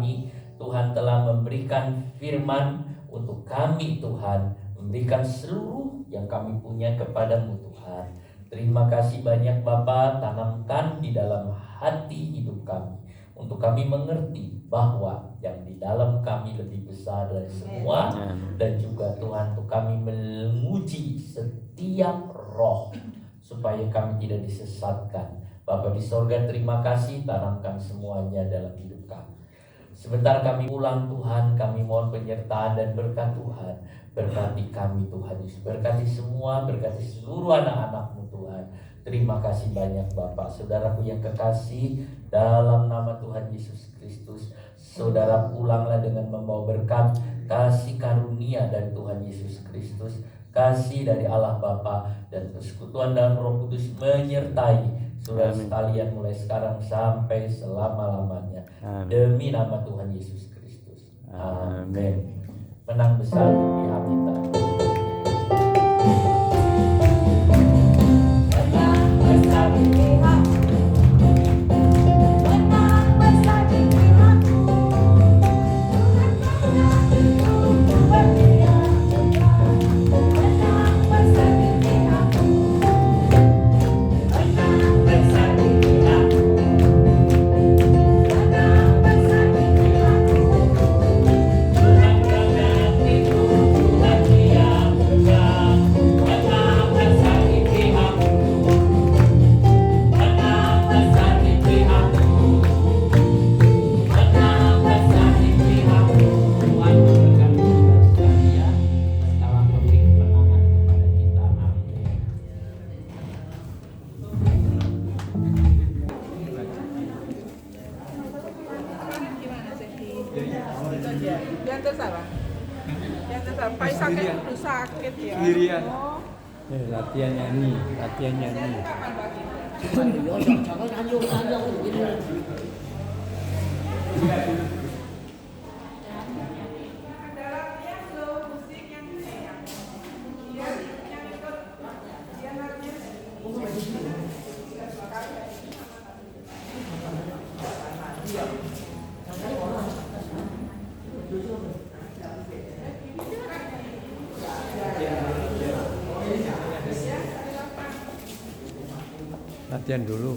kami. Tuhan telah memberikan firman untuk kami Tuhan, memberikan seluruh yang kami punya kepadamu Tuhan. Terima kasih banyak Bapa, tanamkan di dalam hati hidup kami, untuk kami mengerti bahwa yang di dalam kami lebih besar dari semua. Dan juga Tuhan, untuk kami menguji setiap roh supaya kami tidak disesatkan. Bapa di sorga, terima kasih, tanamkan semuanya dalam hidup kami. Sebentar kami pulang Tuhan, kami mohon penyertaan dan berkat Tuhan. Berkati kami Tuhan Yesus, berkati semua, berkati seluruh anak-anak-Mu Tuhan. Terima kasih banyak Bapak. Saudaraku yang kekasih, dalam nama Tuhan Yesus Kristus, saudara pulanglah dengan membawa berkat, kasih karunia dari Tuhan Yesus Kristus, kasih dari Allah Bapa, dan persekutuan dalam Roh Kudus menyertai saudara sekalian mulai sekarang sampai selama-lamanya. Demi nama Tuhan Yesus Kristus. Amin. Menang besar demi kita. Sakit ya. Sendirian. Oh. Latihan nyanyi. Latihan dulu. Latihan dulu.